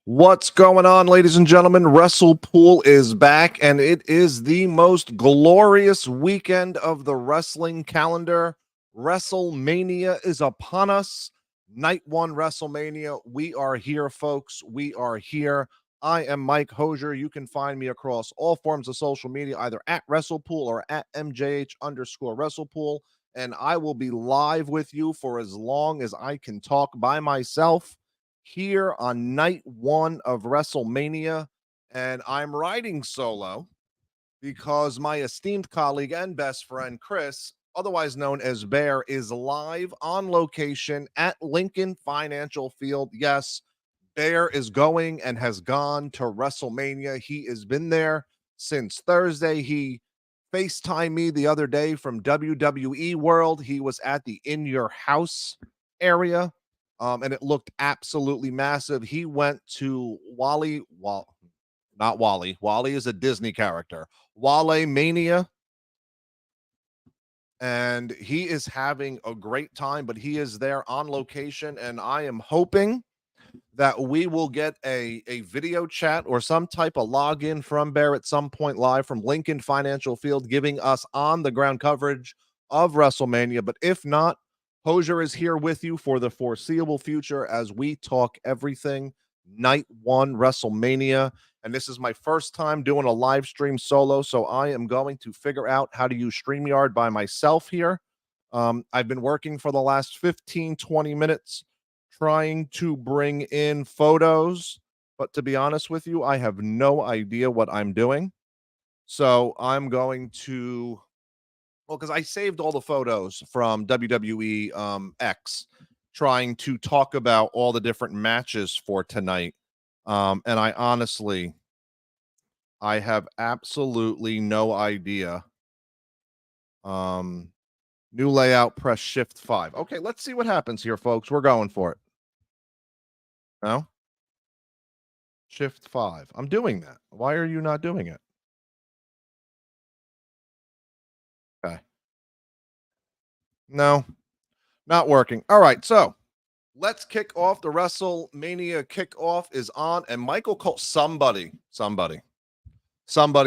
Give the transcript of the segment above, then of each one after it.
What's going on, ladies and gentlemen? WrestlePool is back, and it is the most glorious weekend of the wrestling calendar. WrestleMania is upon us. Night one WrestleMania. We are here, folks. We are here. I am Mike Hosier. You can find me across all forms of social media, either at WrestlePool or at MJH_WrestlePool. And I will be live with you for as long as I can talk by myself here on night one of WrestleMania. And I'm riding solo because my esteemed colleague and best friend, Chris, otherwise known as Bear, is live on location at Lincoln Financial Field. Yes, Bear is going and has gone to WrestleMania. He has been there since Thursday. He FaceTimed me the other day from WWE World. He was at the In Your House area, and it looked absolutely massive. He went to not Wally. Wally is a Disney character. Wale Mania, and he is having a great time, but he is there on location, and I am hoping that we will get a video chat or some type of login from Bear at some point live from Lincoln Financial Field, giving us on the ground coverage of WrestleMania. But if not, Hosier is here with you for the foreseeable future as we talk everything night one WrestleMania. And this is my first time doing a live stream solo, so I am going to figure out how to use StreamYard by myself here. I've been working for the last 15-20 minutes trying to bring in photos, but to be honest with you, I have no idea what I'm doing. So I'm going to, well, because I saved all the photos from WWE X, trying to talk about all the different matches for tonight. And I have absolutely no idea. New layout, press Shift 5. Okay, let's see what happens here, folks. We're going for it. No? Shift 5. I'm doing that. Why are you not doing it? Okay. No, not working. All right, so let's kick off. The WrestleMania kickoff is on, and Michael Cole, somebody,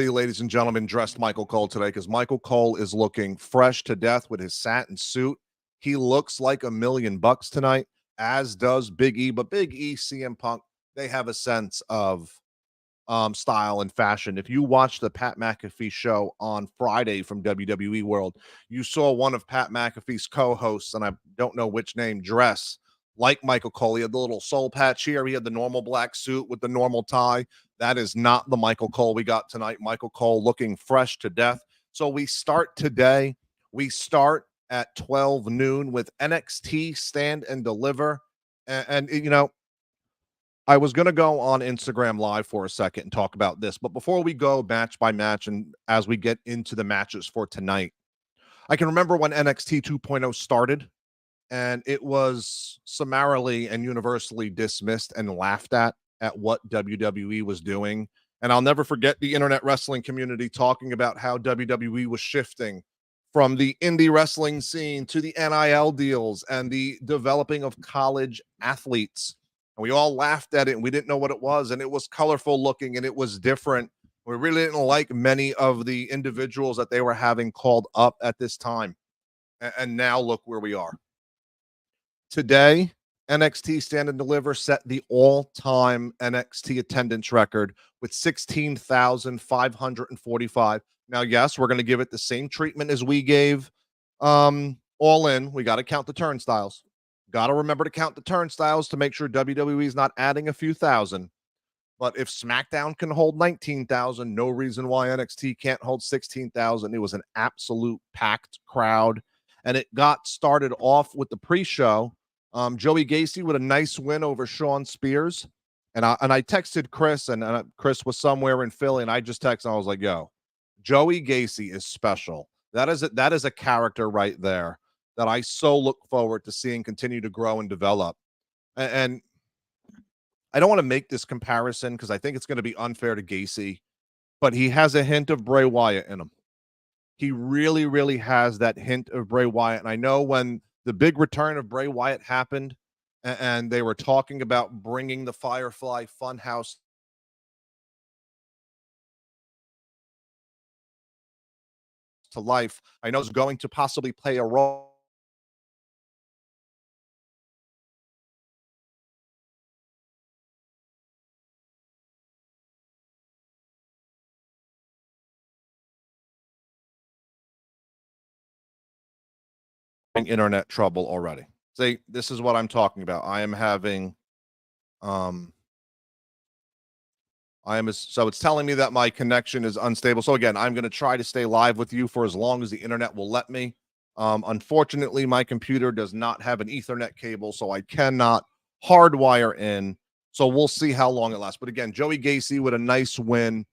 ladies and gentlemen, dressed Michael Cole today because Michael Cole is looking fresh to death with his satin suit. He looks like $1,000,000 tonight, as does Big E, but Big E, CM Punk, they have a sense of style and fashion. If you watched the Pat McAfee show on Friday from WWE World, you saw one of Pat McAfee's co-hosts, and I don't know which name, dress like Michael Cole. He had the little soul patch here. He had the normal black suit with the normal tie. That is not the Michael Cole we got tonight. Michael Cole looking fresh to death. So we start today. We start at 12 noon with NXT Stand and Deliver. And you know, I was going to go on Instagram Live for a second and talk about this, but before we go match by match and as we get into the matches for tonight, I can remember when NXT 2.0 started and it was summarily and universally dismissed and laughed at what WWE was doing. And I'll never forget the internet wrestling community talking about how WWE was shifting from the indie wrestling scene to the NIL deals and the developing of college athletes. And we all laughed at it and we didn't know what it was. And it was colorful looking and it was different. We really didn't like many of the individuals that they were having called up at this time. And now look where we are. Today, NXT Stand and Deliver set the all-time NXT attendance record with 16,545. Now, yes, we're going to give it the same treatment as we gave All In. We got to count the turnstiles. Got to remember to count the turnstiles to make sure WWE is not adding a few thousand. But if SmackDown can hold 19,000, no reason why NXT can't hold 16,000. It was an absolute packed crowd. And it got started off with the pre-show. Joey Gacy with a nice win over Sean Spears. And I texted Chris, and Chris was somewhere in Philly, and I just texted, and I was like, yo, Joey Gacy is special. That is a character right there that I so look forward to seeing continue to grow and develop. And I don't want to make this comparison because I think it's going to be unfair to Gacy, but he has a hint of Bray Wyatt in him. He really, really has that hint of Bray Wyatt. And I know when the big return of Bray Wyatt happened and they were talking about bringing the Firefly Funhouse to life. I know it's going to possibly play a role in internet trouble already. See, this is what I'm talking about. I am having um so it's telling me that my connection is unstable. So again, I'm going to try to stay live with you for as long as the internet will let me. Unfortunately, my computer does not have an Ethernet cable, so I cannot hardwire in. So we'll see how long it lasts. But again, Joey Gacy with a nice win.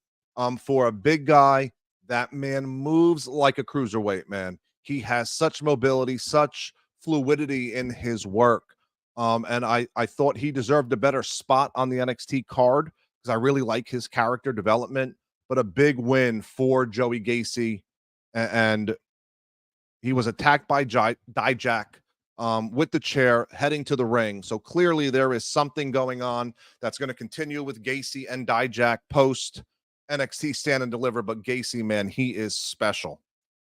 For a big guy, that man moves like a cruiserweight, man. He has such mobility, such fluidity in his work. And I thought he deserved a better spot on the NXT card because I really like his character development. But a big win for Joey Gacy, and he was attacked by Dijak with the chair heading to the ring. So clearly there is something going on that's going to continue with Gacy and Dijak post NXT Stand and Deliver. But Gacy, man, he is special.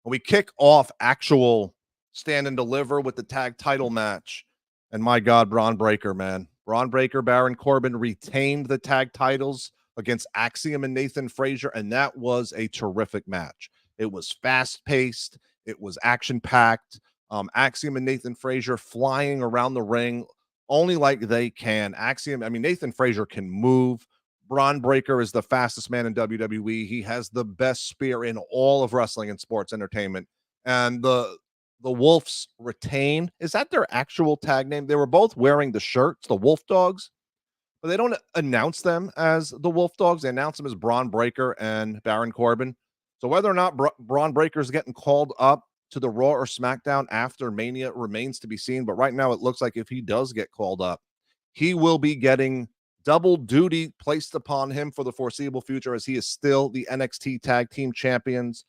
When we kick off actual Stand and Deliver with the tag title match, and my God, Braun Breaker, man. Braun Breaker, Baron Corbin retained the tag titles against Axiom and Nathan Frazier, and that was a terrific match. It was fast-paced. It was action-packed. Axiom and Nathan Frazier flying around the ring only like they can. Nathan Frazier can move. Braun Breaker is the fastest man in WWE. He has the best spear in all of wrestling and sports entertainment. And the Wolves retain. Is that their actual tag name? They were both wearing the shirts, the Wolf Dogs, but they don't announce them as the Wolf Dogs. They announce them as Braun Breaker and Baron Corbin. So whether or not Braun Breaker is getting called up to the Raw or SmackDown after Mania remains to be seen. But right now it looks like if he does get called up, he will be getting double duty placed upon him for the foreseeable future, as he is still the NXT Tag Team Champions.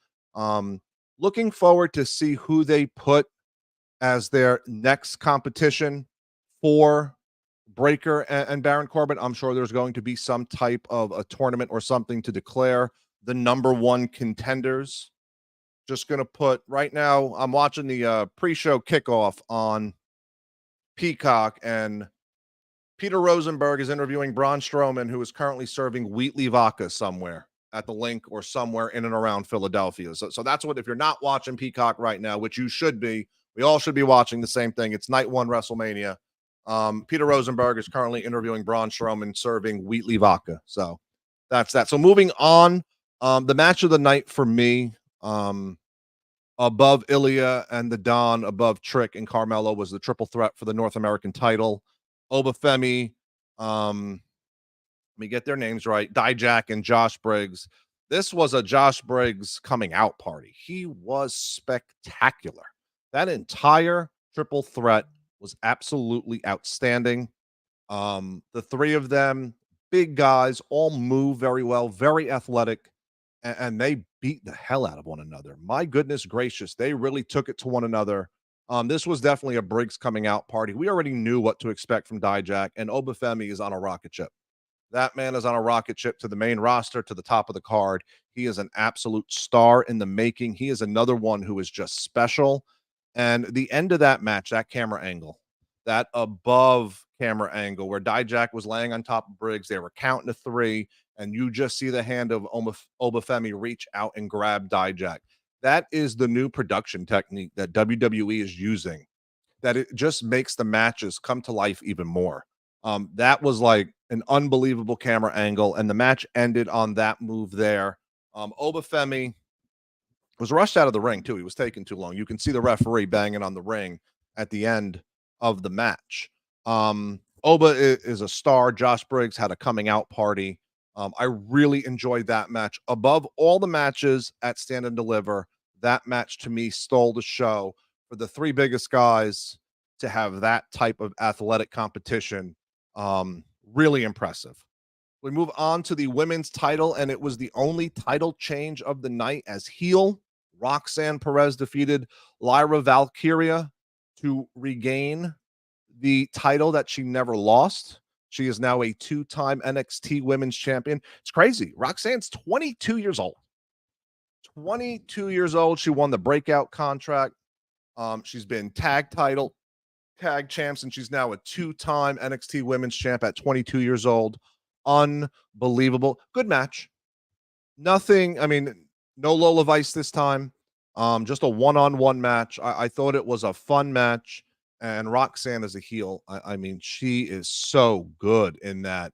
Looking forward to see who they put as their next competition for Breaker and Baron Corbin. I'm sure there's going to be some type of a tournament or something to declare the number one contenders. Just going to put right now, I'm watching the pre-show kickoff on Peacock, and Peter Rosenberg is interviewing Braun Strowman, who is currently serving Wheatley vodka somewhere at the Link or somewhere in and around Philadelphia. So that's what, if you're not watching Peacock right now, which you should be, we all should be watching the same thing. It's night one WrestleMania. Peter Rosenberg is currently interviewing Braun Strowman serving Wheatley vodka. So that's that. So moving on, the match of the night for me, above Ilya and the Don, above Trick and Carmelo, was the triple threat for the North American title. Obafemi, let me get their names right, Dijak and Josh Briggs. This was a Josh Briggs coming out party. He was spectacular. That entire triple threat was absolutely outstanding. The three of them, big guys, all move very well, very athletic, and they beat the hell out of one another. My goodness gracious, they really took it to one another. This was definitely a Briggs coming out party. We already knew what to expect from Dijak, and Obafemi is on a rocket ship. That man is on a rocket ship to the main roster, to the top of the card. He is an absolute star in the making. He is another one who is just special. And the end of that match, that camera angle, that above camera angle where Dijak was laying on top of Briggs, they were counting to three, and you just see the hand of Obafemi reach out and grab Dijak. That is the new production technique that WWE is using, that it just makes the matches come to life even more. That was like an unbelievable camera angle, and the match ended on that move there. Obafemi was rushed out of the ring too. He was taking too long. You can see the referee banging on the ring at the end of the match. Oba is a star. Josh Briggs had a coming out party. I really enjoyed that match. Above all the matches at Stand and Deliver, that match to me stole the show. For the three biggest guys to have that type of athletic competition, really impressive. We move on to the women's title, and it was the only title change of the night, as heel Roxanne Perez defeated Lyra Valkyria to regain the title that she never lost. She is now a two-time NXT Women's Champion. It's crazy. Roxanne's 22 years old. 22 years old. She won the breakout contract. She's been tag champs, and she's now a two-time NXT Women's Champ at 22 years old. Unbelievable. Good match. Nothing, I mean, no Lola Vice this time. Just a one-on-one match. I thought it was a fun match. And Roxanne is a heel. I mean, she is so good in that,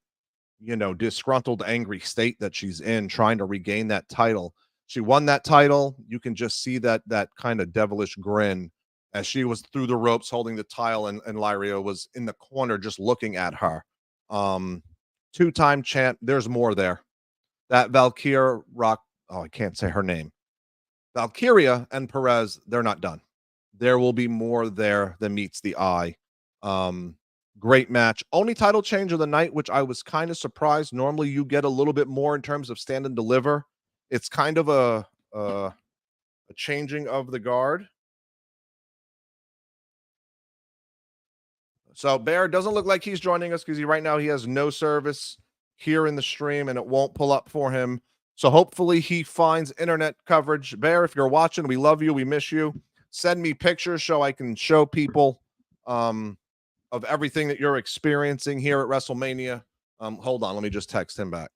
disgruntled, angry state that she's in, trying to regain that title. She won that title. You can just see that kind of devilish grin as she was through the ropes holding the title, and Lyria was in the corner just looking at her. Two-time champ. There's more there. That Valkyria I can't say her name. Valkyria and Perez, they're not done. There will be more there than meets the eye. Great match. Only title change of the night, which I was kind of surprised. Normally you get a little bit more in terms of stand and deliver. It's kind of a changing of the guard. So Bear doesn't look like he's joining us because right now he has no service here in the stream and it won't pull up for him. So hopefully he finds internet coverage. Bear, if you're watching, we love you. We miss you. Send me pictures so I can show people of everything that you're experiencing here at WrestleMania. Hold on. Let me just text him back.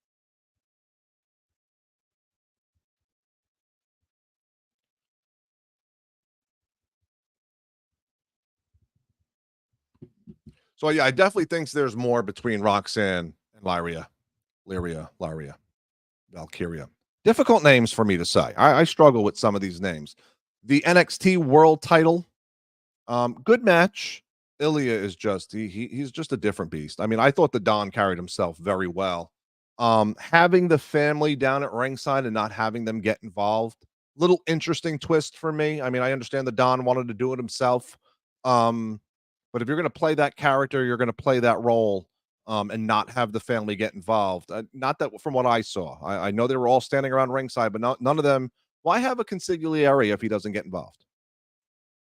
So yeah, I definitely think there's more between Roxanne and Lyria, Valkyria. Difficult names for me to say. I struggle with some of these names. The NXT World Title, good match. Ilya is just he's just a different beast. I mean, I thought the Don carried himself very well. Having the family down at ringside and not having them get involved, little interesting twist for me. I mean, I understand the Don wanted to do it himself. But if you're going to play that character, you're going to play that role and not have the family get involved. Not that from what I saw. I know they were all standing around ringside, but none of them. Why have a consigliere if he doesn't get involved?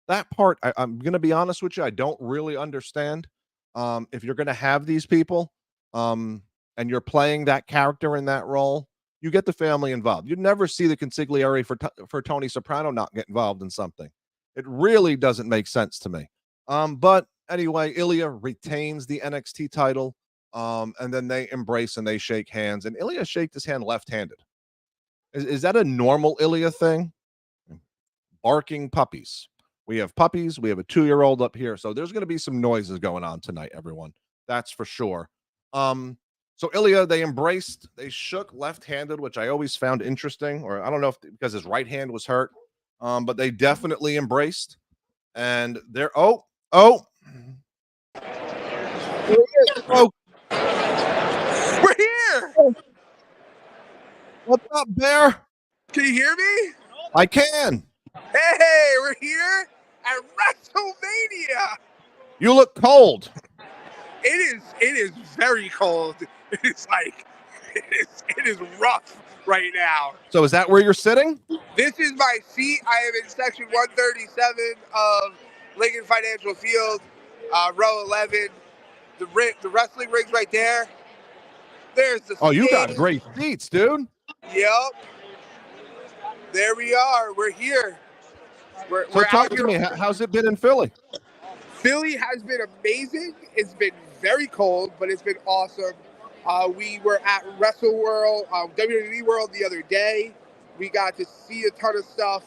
That part, I'm going to be honest with you, I don't really understand. If you're going to have these people and you're playing that character in that role, you get the family involved. You'd never see the consigliere for Tony Soprano not get involved in something. It really doesn't make sense to me. But anyway, Ilya retains the NXT title, and then they embrace and they shake hands. And Ilya shaked his hand left-handed. Is that a normal Ilya thing? Barking puppies. We have puppies. We have a 2-year-old up here. So there's going to be some noises going on tonight, everyone. That's for sure. So Ilya, they embraced. They shook left-handed, which I always found interesting. Or I don't know if because his right hand was hurt. But they definitely embraced. And they're oh. We're here. What's up, Bear? Can you hear me? I can. Hey, we're here at WrestleMania. You look cold. It is very cold. It is rough right now. So is that where you're sitting? This is my seat. I am in section 137 of Lincoln Financial Field, row 11. The wrestling ring's right there. There's the stage. You got great seats, dude. Yep. There we are. We're here. We're talk to me. How's it been in Philly? Philly has been amazing. It's been very cold, but it's been awesome. We were at WrestleWorld, WWE World the other day. We got to see a ton of stuff.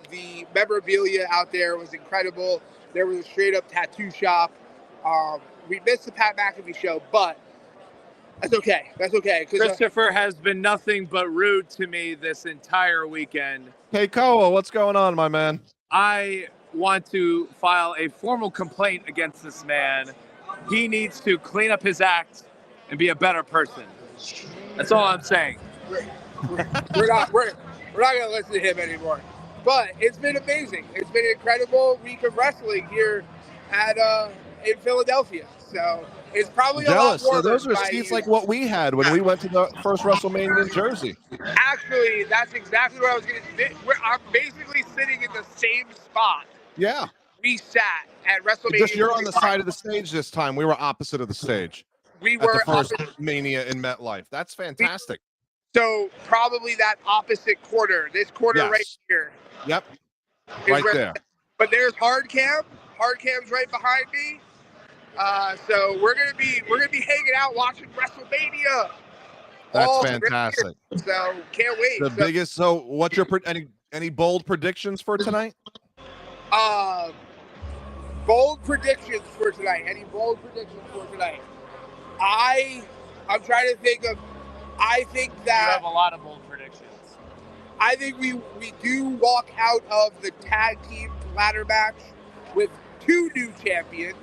The memorabilia out there was incredible. There was a straight-up tattoo shop. We missed the Pat McAfee show, but that's okay. That's okay. Christopher has been nothing but rude to me this entire weekend. Hey, Koa, what's going on, my man? I want to file a formal complaint against this man. He needs to clean up his act and be a better person. That's all I'm saying. We're not going to listen to him anymore. But it's been amazing. It's been an incredible week of wrestling here at in Philadelphia. So it's probably jealous. A lot warmer. So those are seats like what we had when we went to the first WrestleMania in Jersey. Actually, that's exactly where I was going to sit. I'm basically sitting in the same spot. Yeah. we sat at WrestleMania. Just you're on the side of the stage this time. We were opposite of the stage. We at the were first Mania in MetLife. That's fantastic. So probably that opposite quarter, this quarter right here. Yep. Right there. But there's hard cam. Hard cam's right behind me. So we're gonna be hanging out watching WrestleMania. That's fantastic. So can't wait. The biggest. So what's your any bold predictions for tonight? Bold predictions for tonight. Any bold predictions for tonight? I'm trying to think of. I think that you have a lot of bold predictions. I think we do walk out of the tag team ladder match with 2 new champions.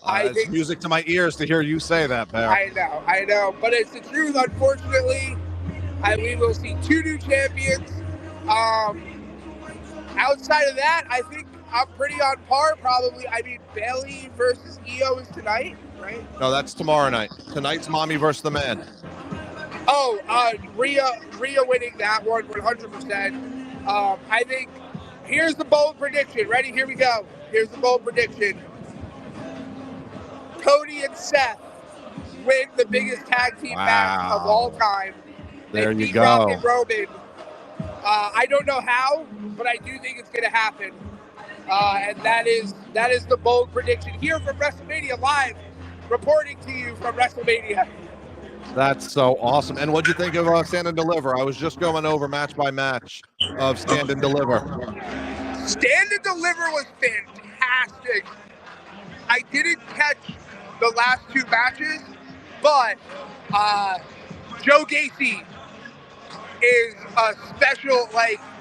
It's music to my ears to hear you say that, Bear. I know, but it's the truth. Unfortunately, we will see 2 new champions. Outside of that, I think I'm pretty on par. Probably, I mean, Bailey versus Io is tonight, right? No, that's tomorrow night. Tonight's Mommy versus the Man. Oh, Rhea winning that one 100%. I think. Here's the bold prediction. Ready? Here we go. Here's the bold prediction. Cody and Seth win the biggest tag team match of all time. There you beat go. Rock and Roman. I don't know how, but I do think it's going to happen. And that is the bold prediction here from WrestleMania Live, reporting to you from WrestleMania. That's so awesome. And what'd you think of Stand and Deliver? I was just going over match by match of Stand and Deliver. Stand and Deliver was fantastic. I didn't catch the last 2 matches, but Joe Gacy is a special,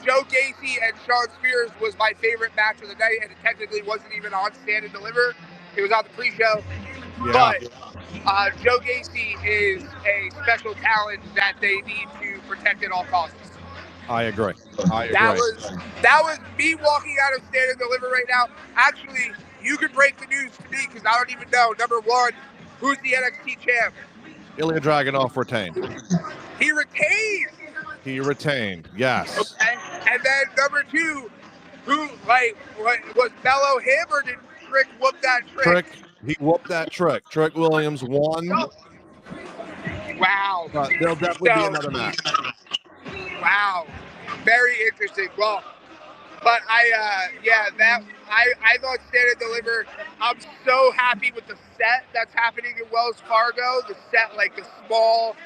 Joe Gacy and Shawn Spears was my favorite match of the night, and it technically wasn't even on Stand and Deliver. It was on the pre-show. Yeah. But Joe Gacy is a special talent that they need to protect at all costs. I agree. That was me walking out of Stand and Deliver right now. Actually, you could break the news to me because I don't even know. Number 1, who's the NXT champ? Ilya Dragunov retained. He retained. Yes. Okay. And then number 2, who was Mello him or did Trick whoop that trick? He whooped that trick. Trick Williams won. Wow. There'll definitely be another match. Wow. Very interesting. Well, but I thought Stand and Deliver. I'm so happy with the set that's happening in Wells Fargo. The set, the small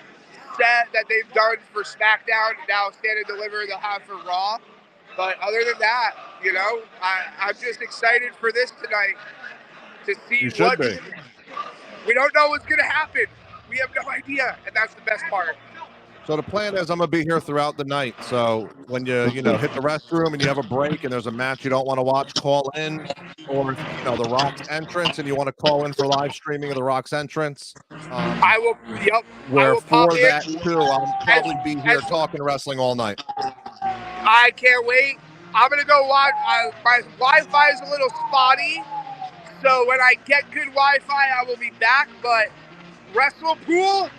set that they've done for SmackDown, and now Stand and Deliver they'll have for Raw. But other than that, I'm just excited for this tonight to see you should be. We don't know what's going to happen. We have no idea, and that's the best part. So the plan is I'm going to be here throughout the night. So when you hit the restroom and you have a break and there's a match you don't want to watch, call in. Or the Rock's entrance and you want to call in for live streaming of the Rock's entrance. I will. Yep. Where for that too, I'll probably be here talking wrestling all night. I can't wait. I'm gonna go watch. My Wi-Fi is a little spotty, so when I get good Wi-Fi, I will be back. But WrestlePool.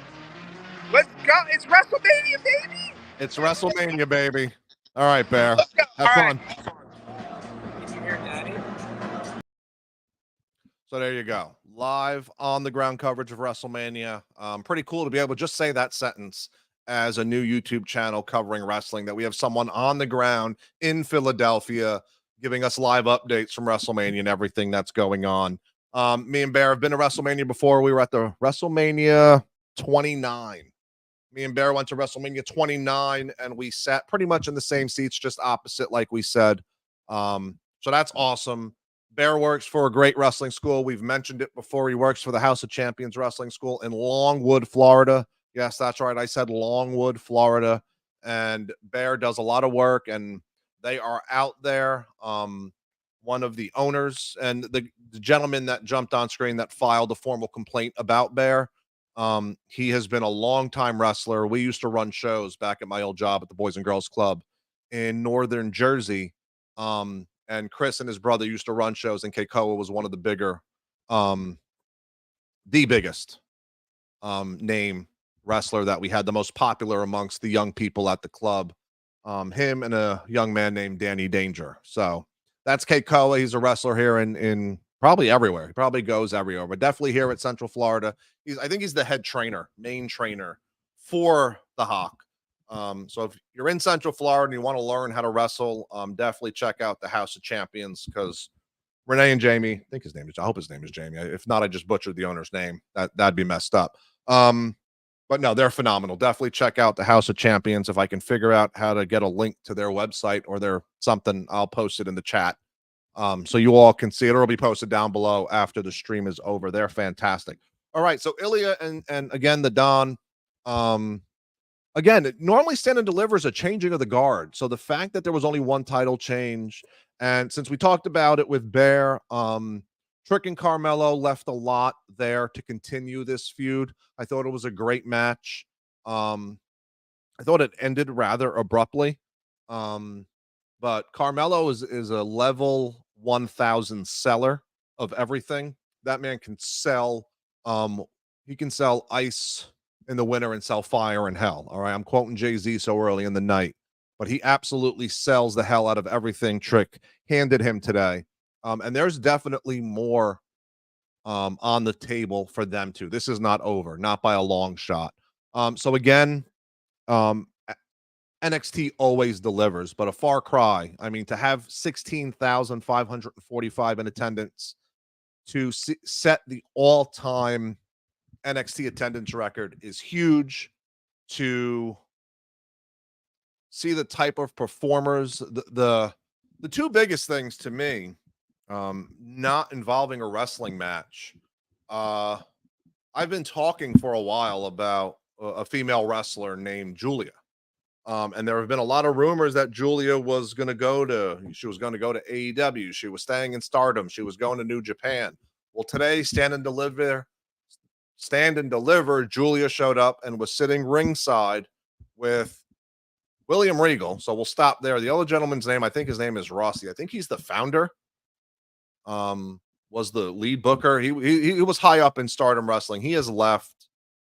Let's go. It's WrestleMania, baby. It's WrestleMania, baby. All right, Bear. Have fun. Did you hear Daddy? So there you go. Live on the ground coverage of WrestleMania. Pretty cool to be able to just say that sentence as a new YouTube channel covering wrestling, that we have someone on the ground in Philadelphia giving us live updates from WrestleMania and everything that's going on. Me and Bear have been to WrestleMania before. We were at the WrestleMania 29. Me and Bear went to WrestleMania 29 and we sat pretty much in the same seats, just opposite, like we said. So that's awesome. Bear works for a great wrestling school. We've mentioned it before. He works for the House of Champions Wrestling School in Longwood, Florida. Yes, that's right. I said Longwood, Florida. And Bear does a lot of work and they are out there. One of the owners and the gentleman that jumped on screen that filed a formal complaint about Bear, he has been a long-time wrestler. We used to run shows back at my old job at the Boys and Girls Club in Northern Jersey. And Chris and his brother used to run shows, and Keikoa was one of the bigger, the biggest name wrestler that we had, the most popular amongst the young people at the club. Him and a young man named Danny Danger. So That's Keikoa. He's a wrestler here in probably everywhere. He probably goes everywhere, but definitely here at Central Florida. I think he's the head trainer, main trainer for the Hawk. So if you're in Central Florida and you want to learn how to wrestle, definitely check out the House of Champions, because Renee and Jamie, I think his name is, I hope his name is Jamie. If not, I just butchered the owner's name. That'd be messed up. But no, they're phenomenal. Definitely check out the House of Champions. If I can figure out how to get a link to their website or their something, I'll post it in the chat. So you all can see it, or it'll be posted down below after the stream is over. They're fantastic. All right. So Ilya and again, the Don, again, normally Stand and Deliver is a changing of the guard. So the fact that there was only one title change, and since we talked about it with Bear, Trick and Carmelo left a lot there to continue this feud. I thought it was a great match. I thought it ended rather abruptly. But Carmelo is a level 1000 seller of everything. That man can sell. He can sell ice in the winter and sell fire in hell. All right. I'm quoting Jay-Z so early in the night, but he absolutely sells the hell out of everything Trick handed him today. And there's definitely more on the table for them too. This is not over, not by a long shot. So again, NXT always delivers, but a far cry. I mean, to have 16,545 in attendance, to set the all-time NXT attendance record is huge. To see the type of performers, the two biggest things to me, not involving a wrestling match. I've been talking for a while about a female wrestler named Julia. And there have been a lot of rumors that Julia was going to go to AEW. She was staying in Stardom. She was going to New Japan. Well, today, Stand and Deliver, Julia showed up and was sitting ringside with William Regal. So we'll stop there. The other gentleman's name, I think his name is Rossi. I think he's the founder. Was the lead booker. He was high up in Stardom Wrestling. He has left.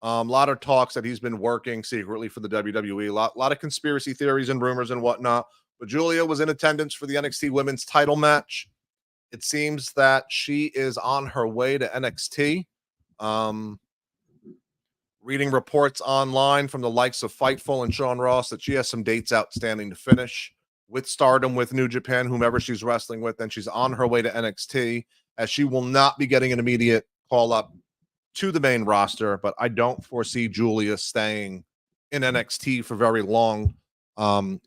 A lot of talks that he's been working secretly for the WWE. A lot of conspiracy theories and rumors and whatnot. But Julia was in attendance for the NXT Women's Title match. It seems that she is on her way to NXT. Reading reports online from the likes of Fightful and Sean Ross that she has some dates outstanding to finish with Stardom, with New Japan, whomever she's wrestling with, and she's on her way to NXT, as she will not be getting an immediate call up to the main roster. But I don't foresee Julia staying in NXT for very long.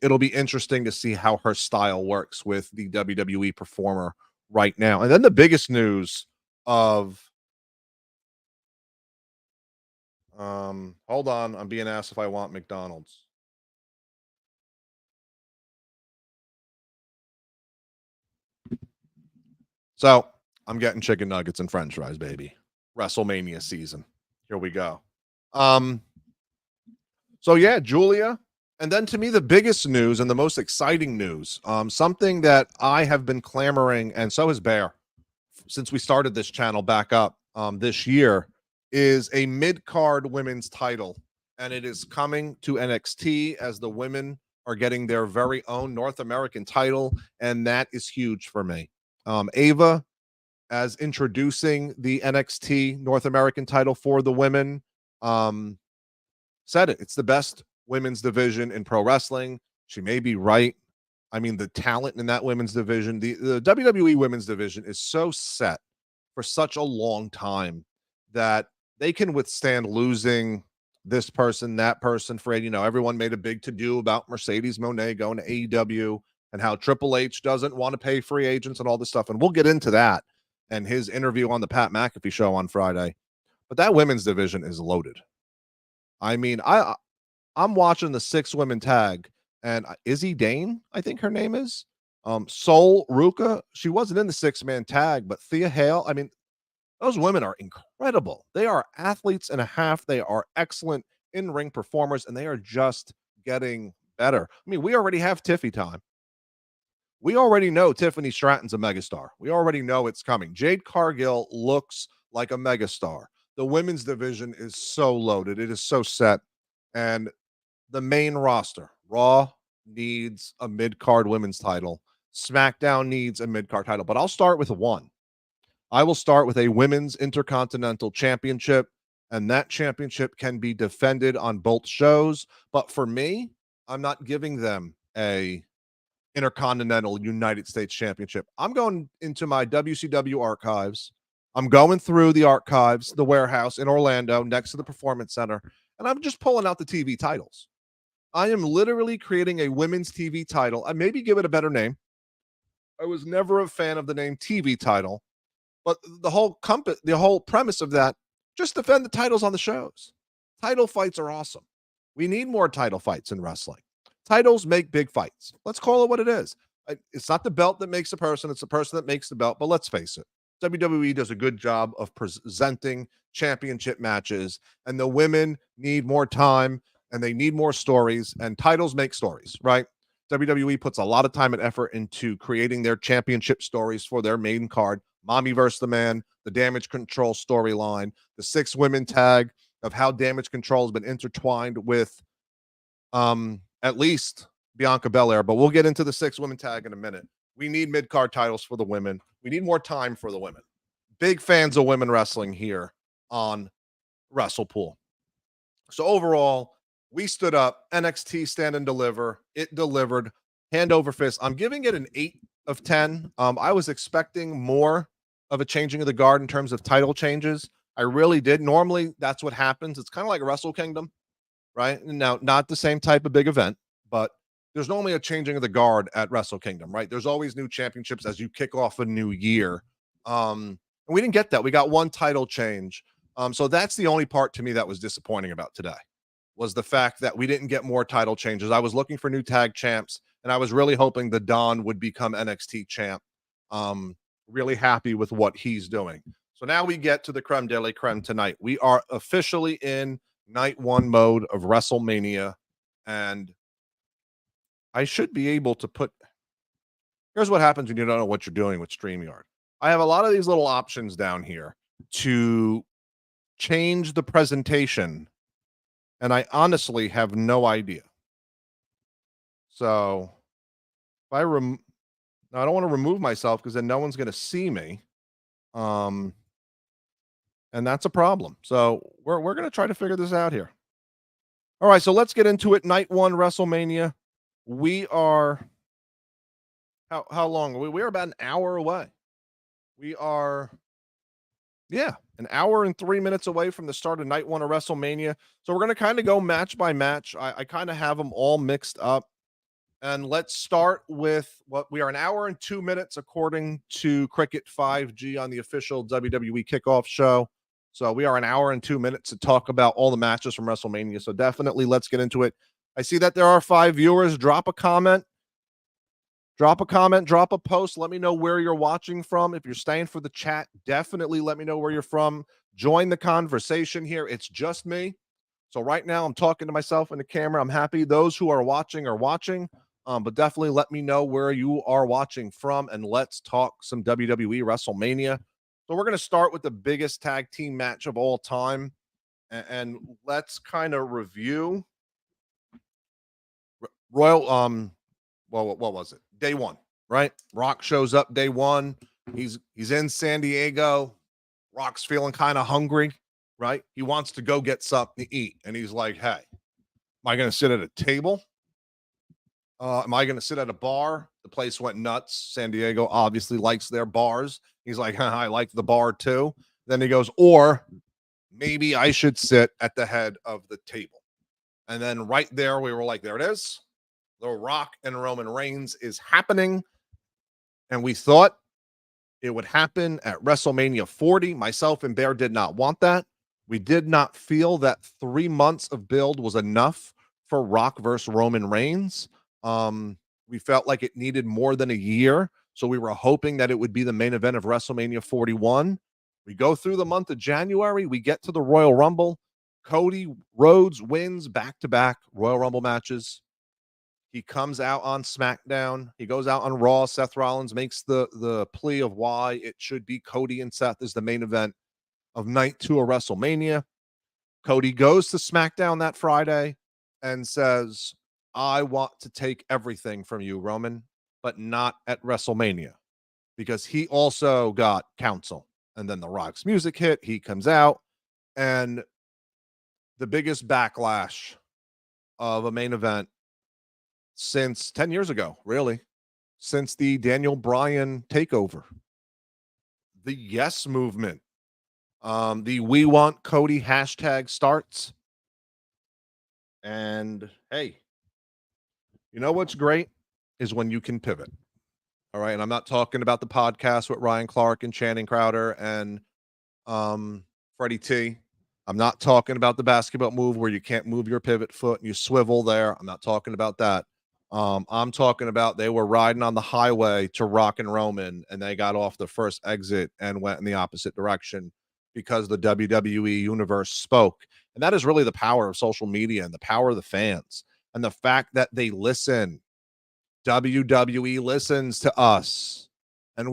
It'll be interesting to see how her style works with the WWE performer right now. And then the biggest news of hold on, I'm being asked if I want McDonald's. So I'm getting chicken nuggets and french fries, baby. Wrestlemania season. Here we go. So yeah, Julia. And then to me, the biggest news and the most exciting news, something that I have been clamoring, and so has Bear, since we started this channel back up this year, is a mid-card women's title. And it is coming to NXT as the women are getting their very own North American title. And that is huge for me. Ava, as introducing the NXT North American title for the women, said it. It's the best women's division in pro wrestling. She may be right. I mean, the talent in that women's division, the WWE women's division is so set for such a long time that they can withstand losing this person, that person. For, everyone made a big to-do about Mercedes Moné going to AEW and how Triple H doesn't want to pay free agents and all this stuff. And we'll get into that and his interview on the Pat McAfee show on Friday. But that women's division is loaded. I mean, I'm watching the 6 women tag, and Izzy Dane, I think her name is, Sol Ruka. She wasn't in the 6-man tag, but Thea Hale. I mean, those women are incredible. They are athletes and a half. They are excellent in-ring performers, and they are just getting better. I mean, we already have Tiffy time. We already know Tiffany Stratton's a megastar. We already know it's coming. Jade Cargill looks like a megastar. The women's division is so loaded. It is so set. And the main roster, Raw, needs a mid-card women's title. SmackDown needs a mid-card title, but I'll start with one. I will start with a women's intercontinental championship, and that championship can be defended on both shows. But for me, I'm not giving them a intercontinental United States championship. I'm going into my WCW archives. I'm going through the archives, the warehouse in Orlando next to the Performance Center, and I'm just pulling out the TV titles. I am literally creating a women's TV title. I maybe give it a better name. I was never a fan of the name TV title, but the whole premise of that, just defend the titles on the shows. Title fights are awesome. We need more title fights in wrestling. Titles make big fights. Let's call it what it is. It's not the belt that makes a person, it's the person that makes the belt, but let's face it. WWE does a good job of presenting championship matches, and the women need more time and they need more stories, and titles make stories, right? WWE puts a lot of time and effort into creating their championship stories for their main card. Mommy versus the Man, the Damage Control storyline, the 6 women tag of how Damage Control has been intertwined with at least Bianca Belair, but we'll get into the 6 women tag in a minute. We need mid-card titles for the women. We need more time for the women. Big fans of women wrestling here on WrestlePool. So overall, we stood up. NXT Stand and Deliver. It delivered hand over fist. I'm giving it an 8 of 10. I was expecting more of a changing of the guard in terms of title changes. I really did. Normally, that's what happens. It's kind of like Wrestle Kingdom, right? Now, not the same type of big event, but there's normally a changing of the guard at Wrestle Kingdom, right? There's always new championships as you kick off a new year. And we didn't get that. We got one title change. So that's the only part to me that was disappointing about today, was the fact that we didn't get more title changes. I was looking for new tag champs, and I was really hoping the Don would become NXT champ. Really happy with what he's doing. So now we get to the creme de la creme tonight. We are officially in night 1 mode of WrestleMania, and I should be able to put. Here's what happens when you don't know what you're doing with StreamYard. I have a lot of these little options down here to change the presentation, and I honestly have no idea. So if I now, I don't want to remove myself because then no one's going to see me. And that's a problem. So we're going to try to figure this out here. All right, so let's get into it. Night 1 WrestleMania. We are how long? We're about an hour away. We are an hour and 3 minutes away from the start of night 1 of WrestleMania. So we're going to kind of go match by match. I kind of have them all mixed up. And let's start with what we are an hour and 2 minutes, according to Cricket 5G on the official WWE kickoff show. So we are an hour and 2 minutes to talk about all the matches from WrestleMania. So definitely let's get into it. I see that there are 5 viewers. Drop a comment. Drop a post. Let me know where you're watching from. If you're staying for the chat, definitely let me know where you're from. Join the conversation here. It's just me. So right now I'm talking to myself in the camera. I'm happy those who are watching are watching. But definitely let me know where you are watching from, and let's talk some WWE WrestleMania. So we're going to start with the biggest tag team match of all time, and let's kind of review Royal. Well, what was it? Day 1, right? Rock shows up day 1. He's in San Diego. Rock's feeling kind of hungry, right? He wants to go get something to eat, and he's like, "Hey, am I going to sit at a table? Am I going to sit at a bar?" The place went nuts. San Diego obviously likes their bars. He's like, I like the bar too. Then he goes, or maybe I should sit at the head of the table. And then right there, we were like, there it is. The Rock and Roman Reigns is happening. And we thought it would happen at WrestleMania 40. Myself and Bear did not want that. We did not feel that 3 months of build was enough for Rock versus Roman Reigns. We felt like it needed more than a year. So we were hoping that it would be the main event of WrestleMania 41. We go through the month of January. We get to the Royal Rumble. Cody Rhodes wins back-to-back Royal Rumble matches. He comes out on SmackDown. He goes out on Raw. Seth Rollins makes the plea of why it should be Cody and Seth as the main event of night 2 of WrestleMania. Cody goes to SmackDown that Friday and says, I want to take everything from you, Roman, but not at WrestleMania, because he also got counsel. And then The Rock's music hit, he comes out, and the biggest backlash of a main event since 10 years ago, really, since the Daniel Bryan takeover. The Yes movement, the We Want Cody hashtag starts. And hey, you know what's great is when you can pivot. All right. And I'm not talking about the podcast with Ryan Clark and Channing Crowder and Freddie T. I'm not talking about the basketball move where you can't move your pivot foot and you swivel there. I'm not talking about that. I'm talking about they were riding on the highway to Rock and Roman, and they got off the first exit and went in the opposite direction because the WWE universe spoke. And that is really the power of social media and the power of the fans and the fact that they listen. WWE listens to us. And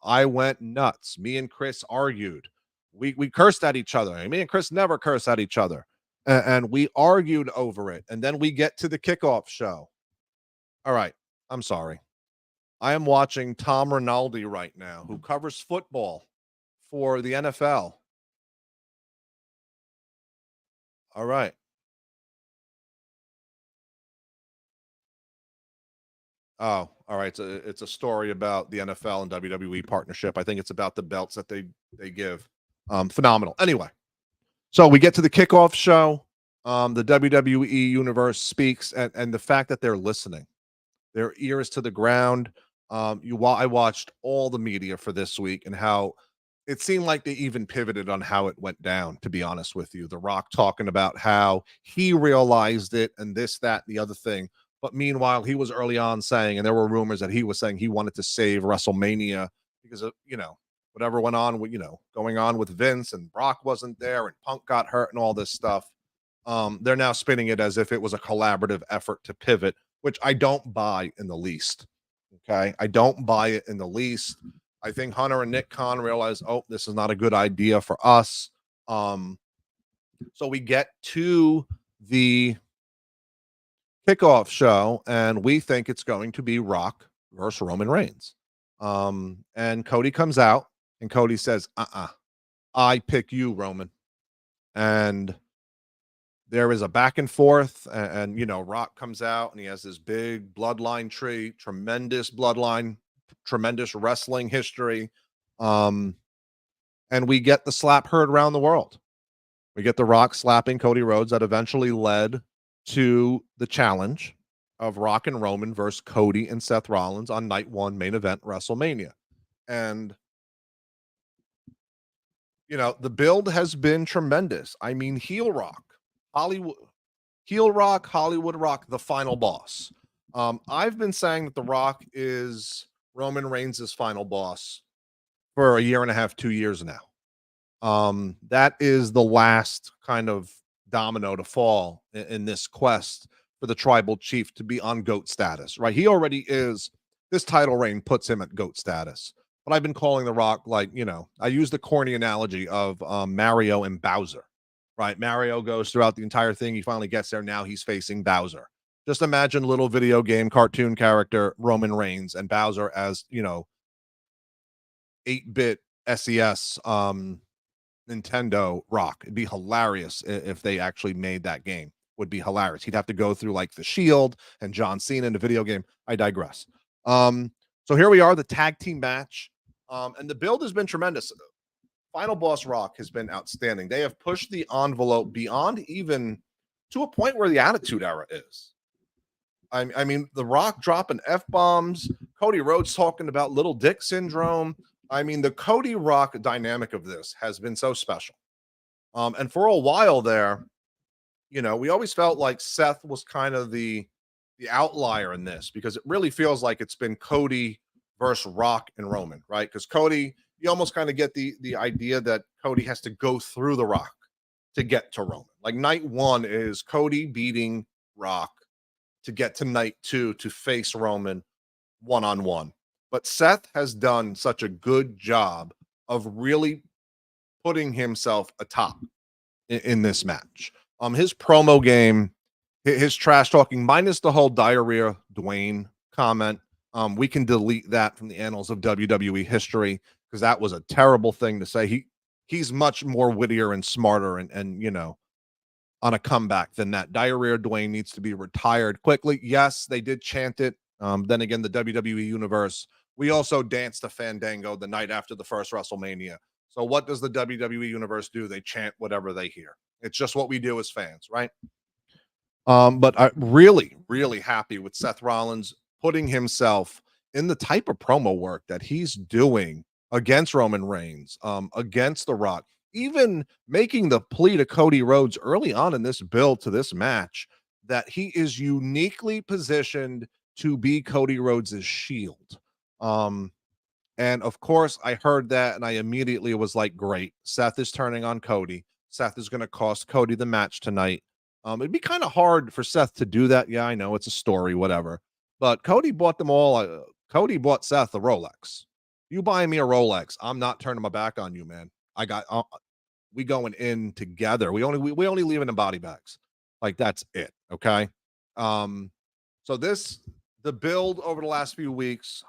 I went nuts. Me and Chris argued. We cursed at each other. Me and Chris never curse at each other. And we argued over it. And then we get to the kickoff show. All right. I'm sorry. I am watching Tom Rinaldi right now, who covers football for the NFL. All right. Oh, all right. It's a story about the NFL and WWE partnership. I think it's about the belts that they give. Phenomenal. Anyway, so we get to the kickoff show. The WWE universe speaks, and the fact that they're listening, their ears to the ground. I watched all the media for this week and how it seemed like they even pivoted on how it went down, to be honest with you. The Rock talking about how he realized it and this, that, and the other thing. But meanwhile, he was early on saying, and there were rumors that he was saying he wanted to save WrestleMania because of, whatever went on with, going on with Vince, and Brock wasn't there and Punk got hurt and all this stuff. They're now spinning it as if it was a collaborative effort to pivot, which I don't buy in the least. Okay. I don't buy it in the least. I think Hunter and Nick Khan realized, oh, this is not a good idea for us. So we get to the kickoff show, and we think it's going to be Rock versus Roman Reigns. And Cody comes out, and Cody says, I pick you, Roman. And there is a back and forth, and Rock comes out, and he has this big bloodline tree, tremendous bloodline, tremendous wrestling history. And we get the slap heard around the world. We get the Rock slapping Cody Rhodes that eventually led to the challenge of Rock and Roman versus Cody and Seth Rollins on night one, main event, WrestleMania. And, the build has been tremendous. I mean, heel Rock, Hollywood Rock, the final boss. I've been saying that the Rock is Roman Reigns' final boss for a year and a half, 2 years now. That is the last kind of domino to fall in this quest for the tribal chief to be on GOAT status, right? He already is. This title reign puts him at GOAT status. But I've been calling The Rock, I use the corny analogy of Mario and Bowser, right? Mario goes throughout the entire thing. He finally gets there. Now he's facing Bowser. Just imagine little video game cartoon character Roman Reigns and Bowser as, 8-bit SES Nintendo Rock. It'd be hilarious if they actually made that game. Would be hilarious. He'd have to go through like the Shield and John Cena in the video game. I digress. So here we are, the tag team match. And the build has been tremendous. Final Boss Rock has been outstanding. They have pushed the envelope beyond even to a point where the Attitude Era is. I mean, The Rock dropping F-bombs, Cody Rhodes talking about little dick syndrome. I mean, the Cody Rock dynamic of this has been so special. And for a while there, we always felt like Seth was kind of the outlier in this, because it really feels like it's been Cody versus Rock and Roman, right? Because Cody, you almost kind of get the idea that Cody has to go through the Rock to get to Roman. Like night one is Cody beating Rock to get to night two to face Roman one-on-one. But Seth has done such a good job of really putting himself atop in this match. His promo game, his trash talking, minus the whole diarrhea Dwayne comment, We can delete that from the annals of WWE history because that was a terrible thing to say. He's much more wittier and smarter and on a comeback than that. Diarrhea Dwayne needs to be retired quickly. Yes, they did chant it. Then again, the WWE universe, we also danced a fandango the night after the first WrestleMania. So what does the WWE universe do? They chant whatever they hear. It's just what we do as fans, right? But I'm really, really happy with Seth Rollins putting himself in the type of promo work that he's doing against Roman Reigns, against The Rock, even making the plea to Cody Rhodes early on in this build to this match that he is uniquely positioned to be Cody Rhodes' shield. And of course, I heard that and I immediately was like, great, Seth is turning on Cody. Seth is going to cost Cody the match tonight. It'd be kind of hard for Seth to do that. Yeah, I know it's a story, whatever. But Cody bought them all. Cody bought Seth a Rolex. You buying me a Rolex? I'm not turning my back on you, man. I got we going in together. We only leaving in body bags. Like that's it. Okay. So the build over the last few weeks,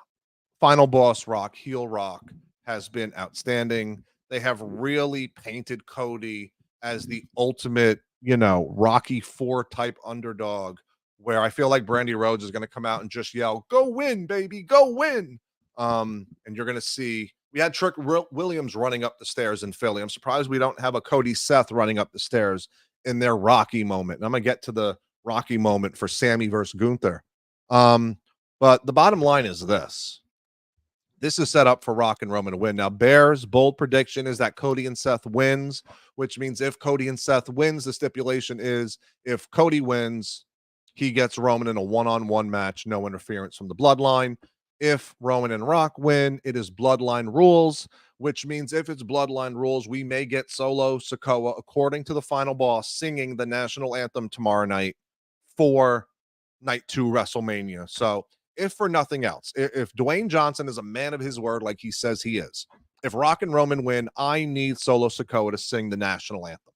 Final Boss Rock, heel Rock, has been outstanding. They have really painted Cody as the ultimate, Rocky 4 type underdog, where I feel like Brandy Rhodes is going to come out and just yell, "Go win, baby, go win!" And you're going to see we had Trick Williams running up the stairs in Philly. I'm surprised we don't have a Cody Seth running up the stairs in their Rocky moment. And I'm going to get to the Rocky moment for Sammy versus Gunther. But the bottom line is this. This is set up for Rock and Roman to win. Now, Bear's bold prediction is that Cody and Seth wins, which means if Cody and Seth wins, the stipulation is if Cody wins, he gets Roman in a one-on-one match, no interference from the bloodline. If Roman and Rock win, it is bloodline rules, which means if it's bloodline rules, we may get Solo Sikoa, according to the Final Boss, singing the national anthem tomorrow night for night 2 WrestleMania. So if for nothing else, if Dwayne Johnson is a man of his word like he says he is, if Rock and Roman win, I need Solo Sikoa to sing the national anthem.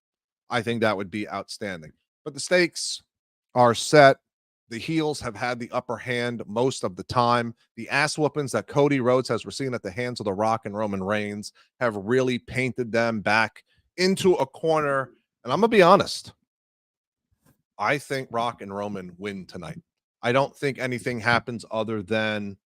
I think that would be outstanding. But the stakes are set. The heels have had the upper hand most of the time. The ass whoopings that Cody Rhodes has received at the hands of The Rock and Roman Reigns have really painted them back into a corner. And I'm going to be honest. I think Rock and Roman win tonight. I don't think anything happens other than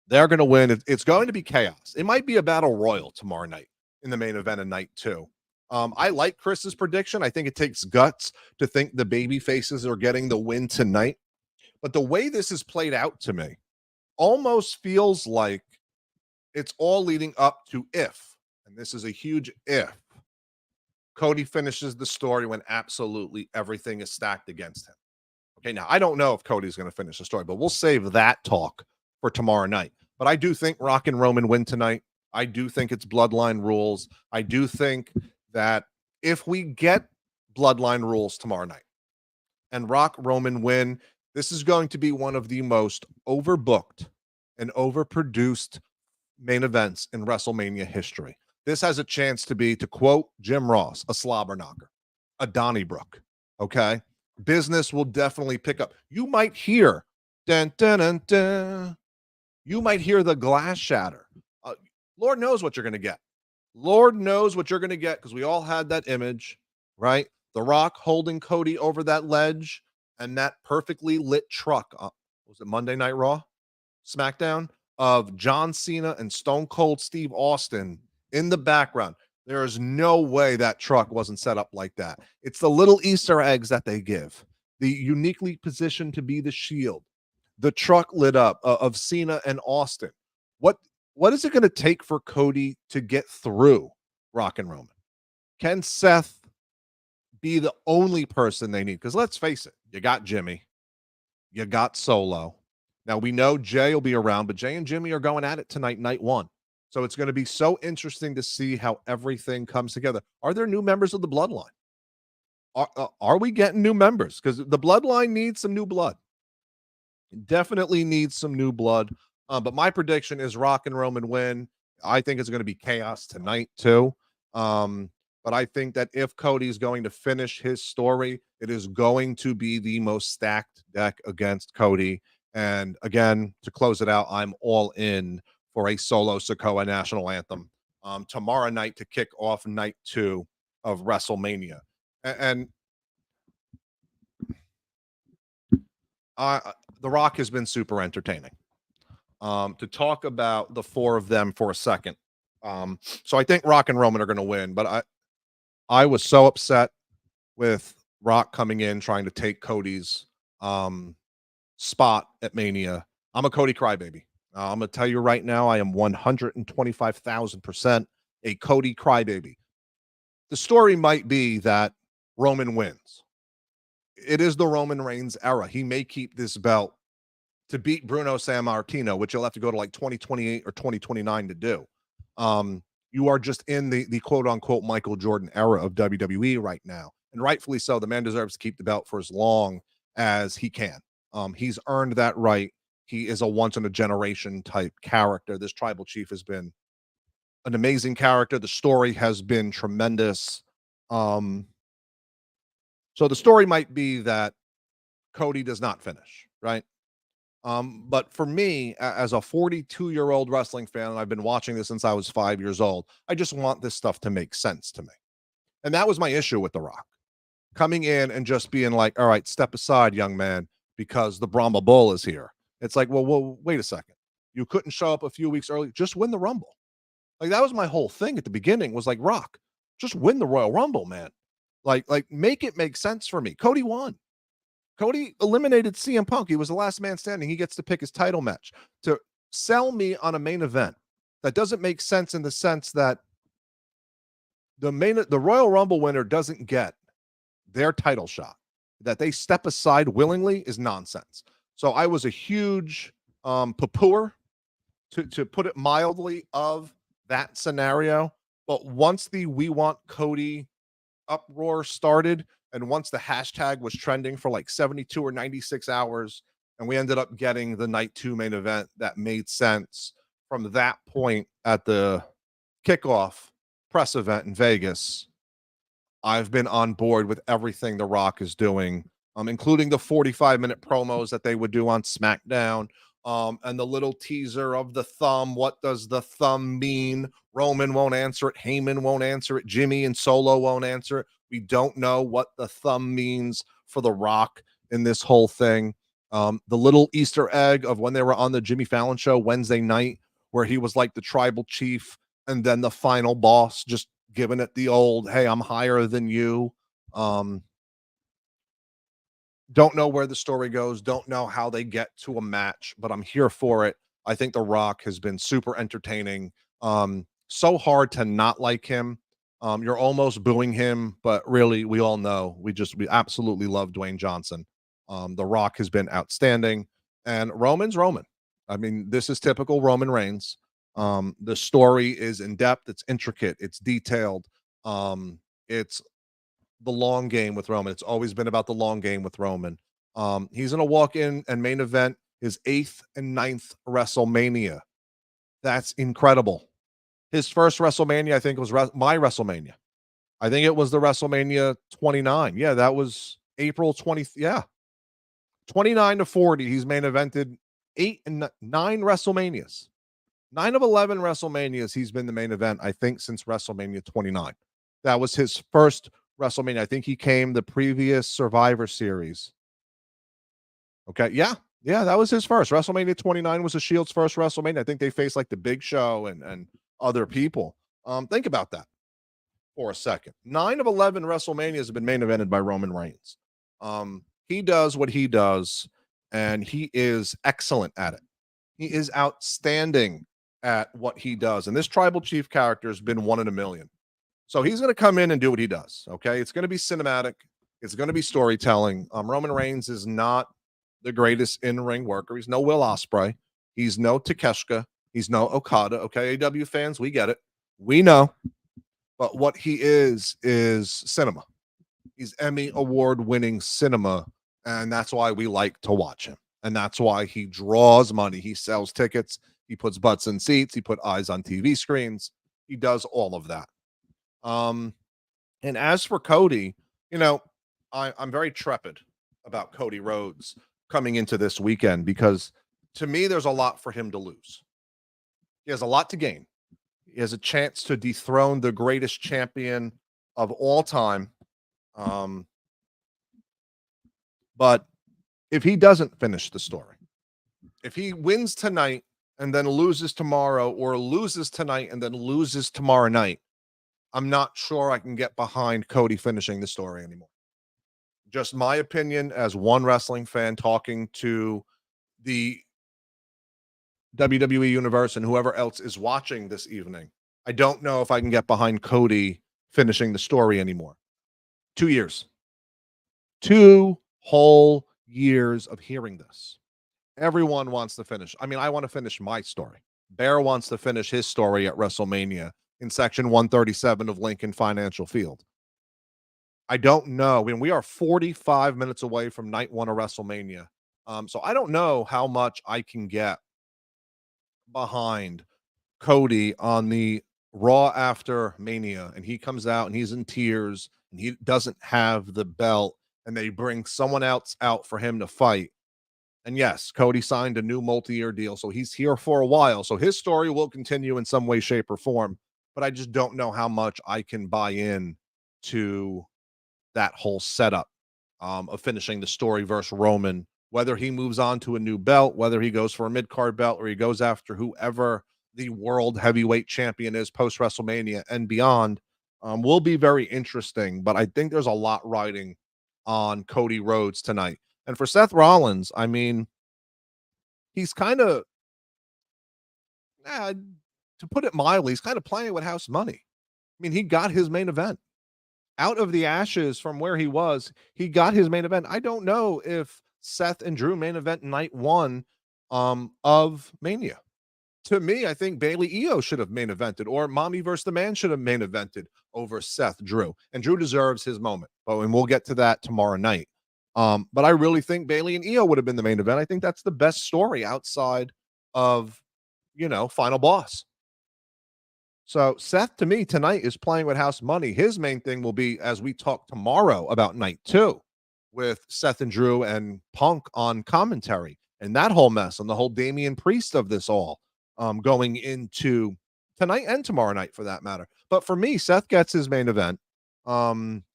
they're going to win. It's going to be chaos. It might be a battle royal tomorrow night in the main event of night 2. I like Chris's prediction. I think it takes guts to think the baby faces are getting the win tonight. But the way this is played out to me almost feels like it's all leading up to if, and this is a huge if, Cody finishes the story when absolutely everything is stacked against him. Okay, now I don't know if Cody's going to finish the story, but we'll save that talk for tomorrow night. But I do think Rock and Roman win tonight. I do think it's bloodline rules. I do think that if we get bloodline rules tomorrow night and Rock Roman win, this is going to be one of the most overbooked and overproduced main events in WrestleMania history. This has a chance to be, to quote Jim Ross, a slobber knocker, a Donnybrook. Okay. Business will definitely pick up. You might hear, dun, dun, dun, dun. You might hear the glass shatter. Lord knows what you're going to get. Lord knows what you're going to get because we all had that image, right? The Rock holding Cody over that ledge and that perfectly lit truck. Was it Monday Night Raw? SmackDown? Of John Cena and Stone Cold Steve Austin in the background. There is no way that truck wasn't set up like that. It's the little Easter eggs that they give. The uniquely positioned to be the shield. The truck lit up of Cena and Austin. What is it going to take for Cody to get through Rock and Roman? Can Seth be the only person they need? Because let's face it, you got Jimmy. You got Solo. Now, we know Jay will be around, but Jay and Jimmy are going at it tonight, night 1. So it's going to be so interesting to see how everything comes together. Are there new members of the bloodline? Are we getting new members? Because the bloodline needs some new blood. Definitely needs some new blood. But my prediction is Rock and Roman win. I think it's going to be chaos tonight, too. But I think that if Cody's going to finish his story, it is going to be the most stacked deck against Cody. And again, to close it out, I'm all in for a solo Sokoa national anthem tomorrow night to kick off night 2 of WrestleMania. And The Rock has been super entertaining. To talk about the 4 of them for a second. So I think Rock and Roman are going to win, but I was so upset with Rock coming in trying to take Cody's spot at Mania. I'm a Cody crybaby. I'm going to tell you right now, I am 125,000% a Cody crybaby. The story might be that Roman wins. It is the Roman Reigns era. He may keep this belt to beat Bruno Sammartino, which you'll have to go to like 2028 or 2029 to do. You are just in the quote unquote Michael Jordan era of WWE right now. And rightfully so. The man deserves to keep the belt for as long as he can. He's earned that right. He is a once in a generation type character. This tribal chief has been an amazing character. The story has been tremendous. So the story might be that Cody does not finish, right? But for me, as a 42-year-old wrestling fan, and I've been watching this since I was 5 years old, I just want this stuff to make sense to me. And that was my issue with The Rock. Coming in and just being like, all right, step aside, young man, because the Brahma Bull is here. It's like, well, wait a second. You couldn't show up a few weeks early. Just win the Rumble. Like, that was my whole thing at the beginning, was like, Rock, just win the Royal Rumble, man. Like make it make sense for me. Cody won. Cody eliminated CM Punk. He was the last man standing. He gets to pick his title match. To sell me on a main event that doesn't make sense, in the sense that the Royal Rumble winner doesn't get their title shot, that they step aside willingly, is nonsense. So I was a huge poo-pooer, to put it mildly, of that scenario. But once the "We Want Cody" uproar started, and once the hashtag was trending for like 72 or 96 hours, and we ended up getting the night 2 main event that made sense, from that point at the kickoff press event in Vegas, I've been on board with everything The Rock is doing, including the 45-minute promos that they would do on SmackDown, and the little teaser of the thumb. What does the thumb mean? Roman won't answer it. Heyman won't answer it. Jimmy and Solo won't answer it. We don't know what the thumb means for The Rock in this whole thing. The little Easter egg of when they were on the Jimmy Fallon show Wednesday night, where he was like the tribal chief and then the final boss, just giving it the old, hey, I'm higher than you. Don't know where the story goes. Don't know how they get to a match, but I'm here for it. I think The Rock has been super entertaining. So hard to not like him. You're almost booing him, but really, we all know we absolutely love Dwayne Johnson. The Rock has been outstanding, and Roman's Roman. I mean, this is typical Roman Reigns. The story is in depth, it's intricate, it's detailed. It's the long game with Roman. It's always been about the long game with Roman. He's going to walk in and main event his 8th and 9th WrestleMania. That's incredible. His first WrestleMania, I think, was my WrestleMania. I think it was the WrestleMania 29. Yeah, that was April 20th. Yeah. 29 to 40. He's main evented 8 and 9 WrestleManias. 9 of 11 WrestleManias he's been the main event, I think, since WrestleMania 29. That was his first WrestleMania. I think he came the previous Survivor Series. Okay. Yeah. That was his first. WrestleMania 29 was the Shield's first WrestleMania. I think they faced like the Big Show and other people. Think about that for a second. 9 of 11 WrestleManias have been main evented by Roman Reigns. He does what he does, and he is excellent at it. He is outstanding at what he does. And this tribal chief character has been 1 in a million. So he's going to come in and do what he does. Okay. It's going to be cinematic. It's going to be storytelling. Roman Reigns is not the greatest in-ring worker. He's no Will Ospreay. He's no Takeshita. He's no Okada. Okay. AW fans, we get it. We know. But what he is cinema. He's Emmy award-winning cinema. And that's why we like to watch him. And that's why he draws money. He sells tickets. He puts butts in seats. He put eyes on TV screens. He does all of that. And as for Cody, I'm very trepid about Cody Rhodes coming into this weekend, because to me, there's a lot for him to lose. He has a lot to gain. He has a chance to dethrone the greatest champion of all time. But if he doesn't finish the story, if he wins tonight and then loses tomorrow, or loses tonight and then loses tomorrow night, I'm not sure I can get behind Cody finishing the story anymore. Just my opinion as one wrestling fan talking to the WWE Universe and whoever else is watching this evening. I don't know if I can get behind Cody finishing the story anymore. 2 years. 2 whole years of hearing this. Everyone wants to finish. I mean, I want to finish my story. Bear wants to finish his story at WrestleMania in section 137 of Lincoln Financial Field. I don't know. I mean, we are 45 minutes away from night 1 of WrestleMania. So I don't know how much I can get behind Cody on the Raw after Mania, and he comes out and he's in tears and he doesn't have the belt, and they bring someone else out for him to fight. And yes, Cody signed a new multi-year deal, so he's here for a while. So his story will continue in some way, shape, or form. But I just don't know how much I can buy in to that whole setup of finishing the story versus Roman, whether he moves on to a new belt, whether he goes for a mid-card belt, or he goes after whoever the world heavyweight champion is post WrestleMania and beyond, will be very interesting. But I think there's a lot riding on Cody Rhodes tonight. And for Seth Rollins, I mean, he's kind of, to put it mildly, he's kind of playing with house money. I mean, he got his main event. Out of the ashes from where he was, he got his main event. I don't know if Seth and Drew main event night 1 of Mania. To me, I think Bailey Io should have main evented, or Mommy versus the Man should have main evented over Seth Drew. And Drew deserves his moment. And we'll get to that tomorrow night. But I really think Bailey and Io would have been the main event. I think that's the best story outside of, Final Boss. So Seth, to me, tonight is playing with house money. His main thing will be, as we talk tomorrow about night 2 with Seth and Drew and Punk on commentary, and that whole mess and the whole Damian Priest of this all going into tonight and tomorrow night for that matter. But for me, Seth gets his main event.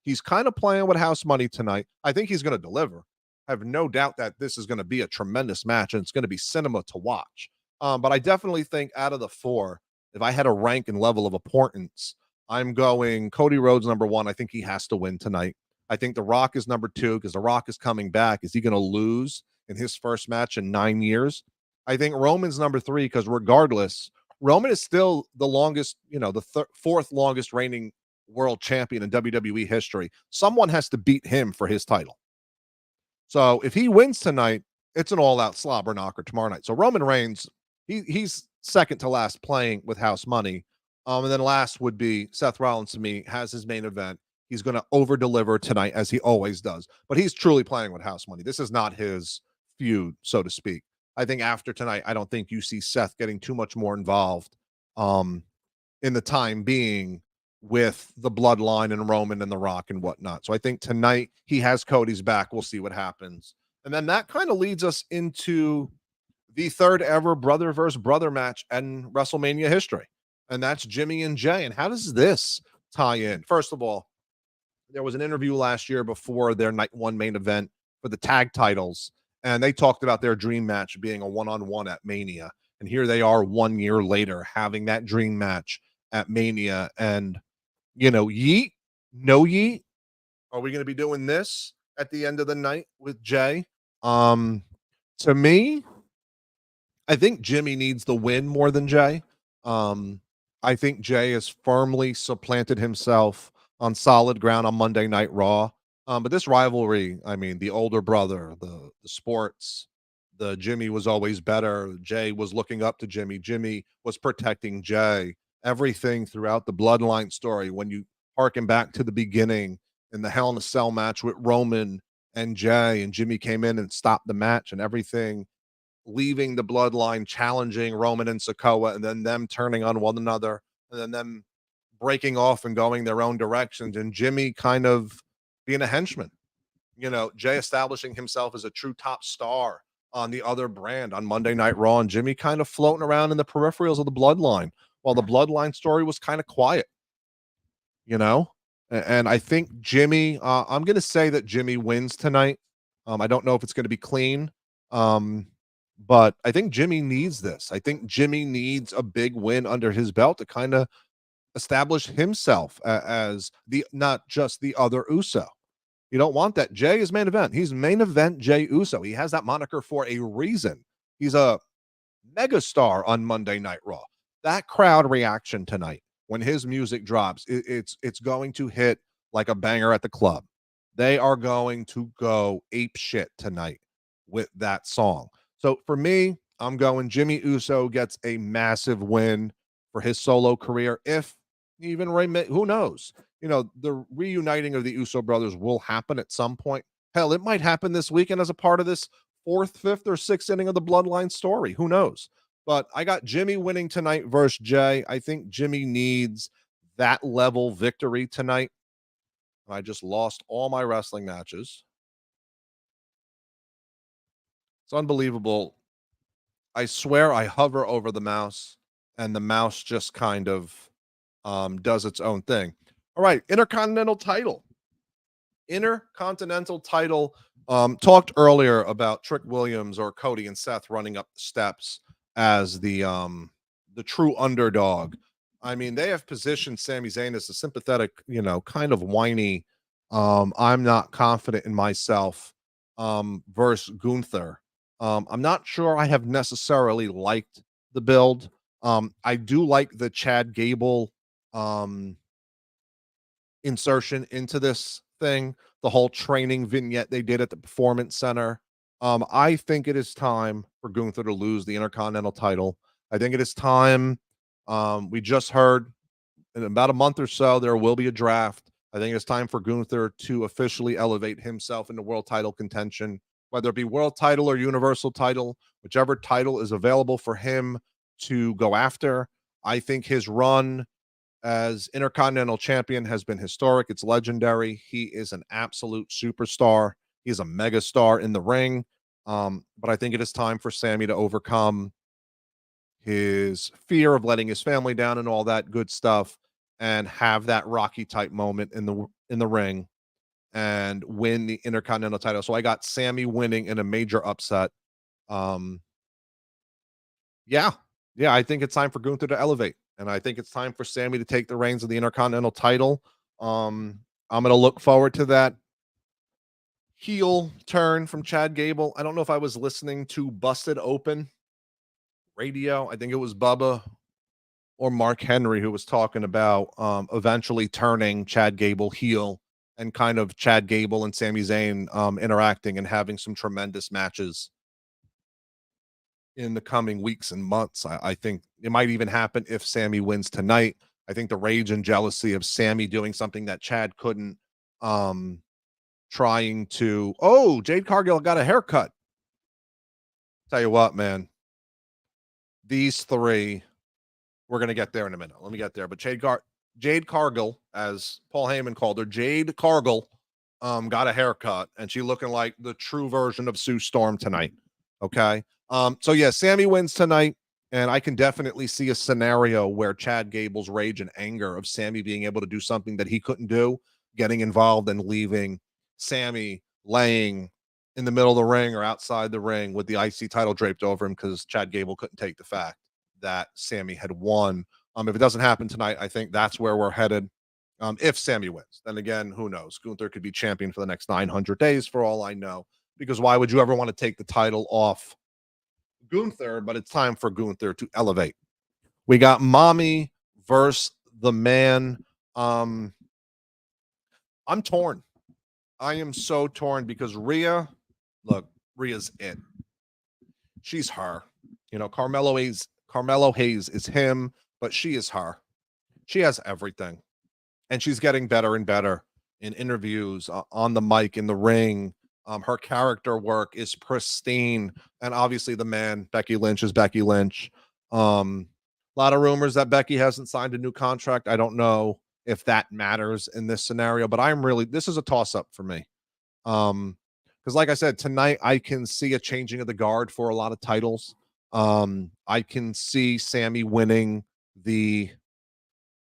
He's kind of playing with house money tonight. I think he's going to deliver. I have no doubt that this is going to be a tremendous match and it's going to be cinema to watch. But I definitely think out of the 4, if I had a rank and level of importance, I'm going Cody Rhodes number 1. I think he has to win tonight. I think The Rock is number 2 because The Rock is coming back. Is he going to lose in his first match in 9 years? I think Roman's number 3 because regardless, Roman is still the longest, the 4th longest reigning world champion in WWE history. Someone has to beat him for his title. So if he wins tonight, it's an all-out slobber knocker tomorrow night. So Roman Reigns, he's second to last playing with house money. And then last would be Seth Rollins, to me, has his main event. He's going to over-deliver tonight, as he always does. But he's truly playing with house money. This is not his feud, so to speak. I think after tonight, I don't think you see Seth getting too much more involved in the time being with the bloodline and Roman and The Rock and whatnot. So I think tonight he has Cody's back. We'll see what happens. And then that kind of leads us into the 3rd ever brother versus brother match in WrestleMania history. And that's Jimmy and Jay. And how does this tie in? First of all, there was an interview last year before their night 1 main event for the tag titles. And they talked about their dream match being a one-on-one at Mania. And here they are 1 year later having that dream match at Mania. And, yeet, no yeet. Are we going to be doing this at the end of the night with Jay? To me, I think Jimmy needs the win more than Jay. I think Jay has firmly supplanted himself on solid ground on Monday Night Raw. But this rivalry, I mean, the older brother, the sports, the Jimmy was always better. Jay was looking up to Jimmy. Jimmy was protecting Jay. Everything throughout the bloodline story, when you harken back to the beginning in the Hell in a Cell match with Roman and Jay, and Jimmy came in and stopped the match and everything, leaving the bloodline, challenging Roman and Sikoa, and then them turning on one another, and then them breaking off and going their own directions, and Jimmy kind of being a henchman. Jay establishing himself as a true top star on the other brand on Monday Night Raw, and Jimmy kind of floating around in the peripherals of the bloodline while the bloodline story was kind of quiet, you know? And I think Jimmy, I'm going to say that Jimmy wins tonight. I don't know if it's going to be clean, but I think Jimmy needs this. I think Jimmy needs a big win under his belt to kind of establish himself as the not just the other Uso. You don't want that. Jay is main event. He's main event Jay Uso. He has that moniker for a reason. He's a megastar on Monday Night Raw. That crowd reaction tonight when his music drops, it's going to hit like a banger at the club. They are going to go ape shit tonight with that song. So for me, I'm going Jimmy Uso gets a massive win for his solo career. If even who knows? The reuniting of the Uso brothers will happen at some point. Hell, it might happen this weekend as a part of this fourth, fifth, or sixth inning of the bloodline story. Who knows? But I got Jimmy winning tonight versus Jay. I think Jimmy needs that level victory tonight. I just lost all my wrestling matches. It's unbelievable. I swear I hover over the mouse and the mouse just kind of does its own thing. All right, Intercontinental title. Intercontinental title. Talked earlier about Trick Williams or Cody and Seth running up the steps as the true underdog. I mean, they have positioned Sami Zayn as a sympathetic, kind of whiny, I'm not confident in myself versus Gunther. I'm not sure I have necessarily liked the build. I do like the Chad Gable insertion into this thing, the whole training vignette they did at the Performance Center. I think it is time for Gunther to lose the Intercontinental title. I think it is time. We just heard in about a month or so, there will be a draft. I think it's time for Gunther to officially elevate himself into world title contention, whether it be world title or universal title, whichever title is available for him to go after. I think his run as Intercontinental Champion has been historic. It's legendary. He is an absolute superstar. He's a megastar in the ring. But I think it is time for Sami to overcome his fear of letting his family down and all that good stuff and have that Rocky type moment in the ring and win the Intercontinental title. So I got Sami winning in a major upset. Yeah, I think it's time for Gunther to elevate. And I think it's time for Sami to take the reins of the Intercontinental title. I'm going to look forward to that heel turn from Chad Gable. I don't know if I was listening to Busted Open radio. I think it was Bubba or Mark Henry who was talking about eventually turning Chad Gable heel and kind of Chad Gable and Sami Zayn interacting and having some tremendous matches in the coming weeks and months. I think it might even happen if Sami wins tonight. I think the rage and jealousy of Sami doing something that Chad couldn't, trying to, Jade Cargill got a haircut. Tell you what, man, these three, we're going to get there in a minute. Let me get there. But Jade Cargill, as Paul Heyman called her, Jade Cargill, got a haircut, and she looking like the true version of Sue Storm tonight. Okay. So yeah, Sami wins tonight, and I can definitely see a scenario where Chad Gable's rage and anger of Sami being able to do something that he couldn't do, getting involved and leaving Sami laying in the middle of the ring or outside the ring with the IC title draped over him because Chad Gable couldn't take the fact that Sami had won. If it doesn't happen tonight, I think that's where we're headed. If Sami wins, then again, who knows? Gunther could be champion for the next 900 days for all I know, because why would you ever want to take the title off Gunther? But it's time for Gunther to elevate. We got Mommy versus the Man. I'm torn. I am so torn because Rhea's it. She's her. Carmelo Hayes is him, but she is her. She has everything. And she's getting better and better in interviews, on the mic, in the ring. Her character work is pristine. And obviously the man, Becky Lynch, is Becky Lynch. A lot of rumors that Becky hasn't signed a new contract. I don't know if that matters in this scenario, but this is a toss-up for me. Because like I said, tonight I can see a changing of the guard for a lot of titles. I can see Sammy winning the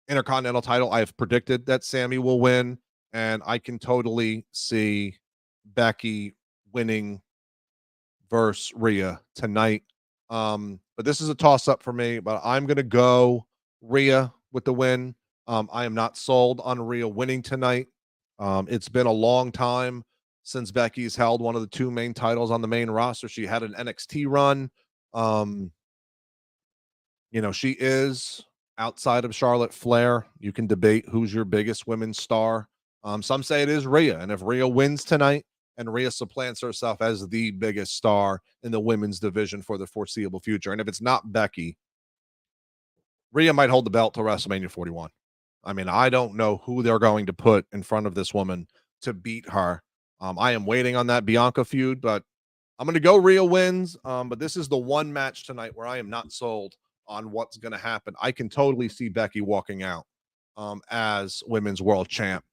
Intercontinental title. I have predicted that Sammy will win, and I can totally see Becky winning versus Rhea tonight. But this is a toss up for me, but I'm going to go Rhea with the win. I am not sold on Rhea winning tonight. It's been a long time since Becky's held one of the two main titles on the main roster. She had an NXT run. Um, she is outside of Charlotte Flair. You can debate who's your biggest women's star. Some say it is Rhea. And if Rhea wins tonight and Rhea supplants herself as the biggest star in the women's division for the foreseeable future, and if it's not Becky, Rhea might hold the belt till WrestleMania 41. I mean, I don't know who they're going to put in front of this woman to beat her. I am waiting on that Bianca feud, but I'm going to go Rhea wins. But this is the one match tonight where I am not sold on what's going to happen. I can totally see Becky walking out as women's world champ,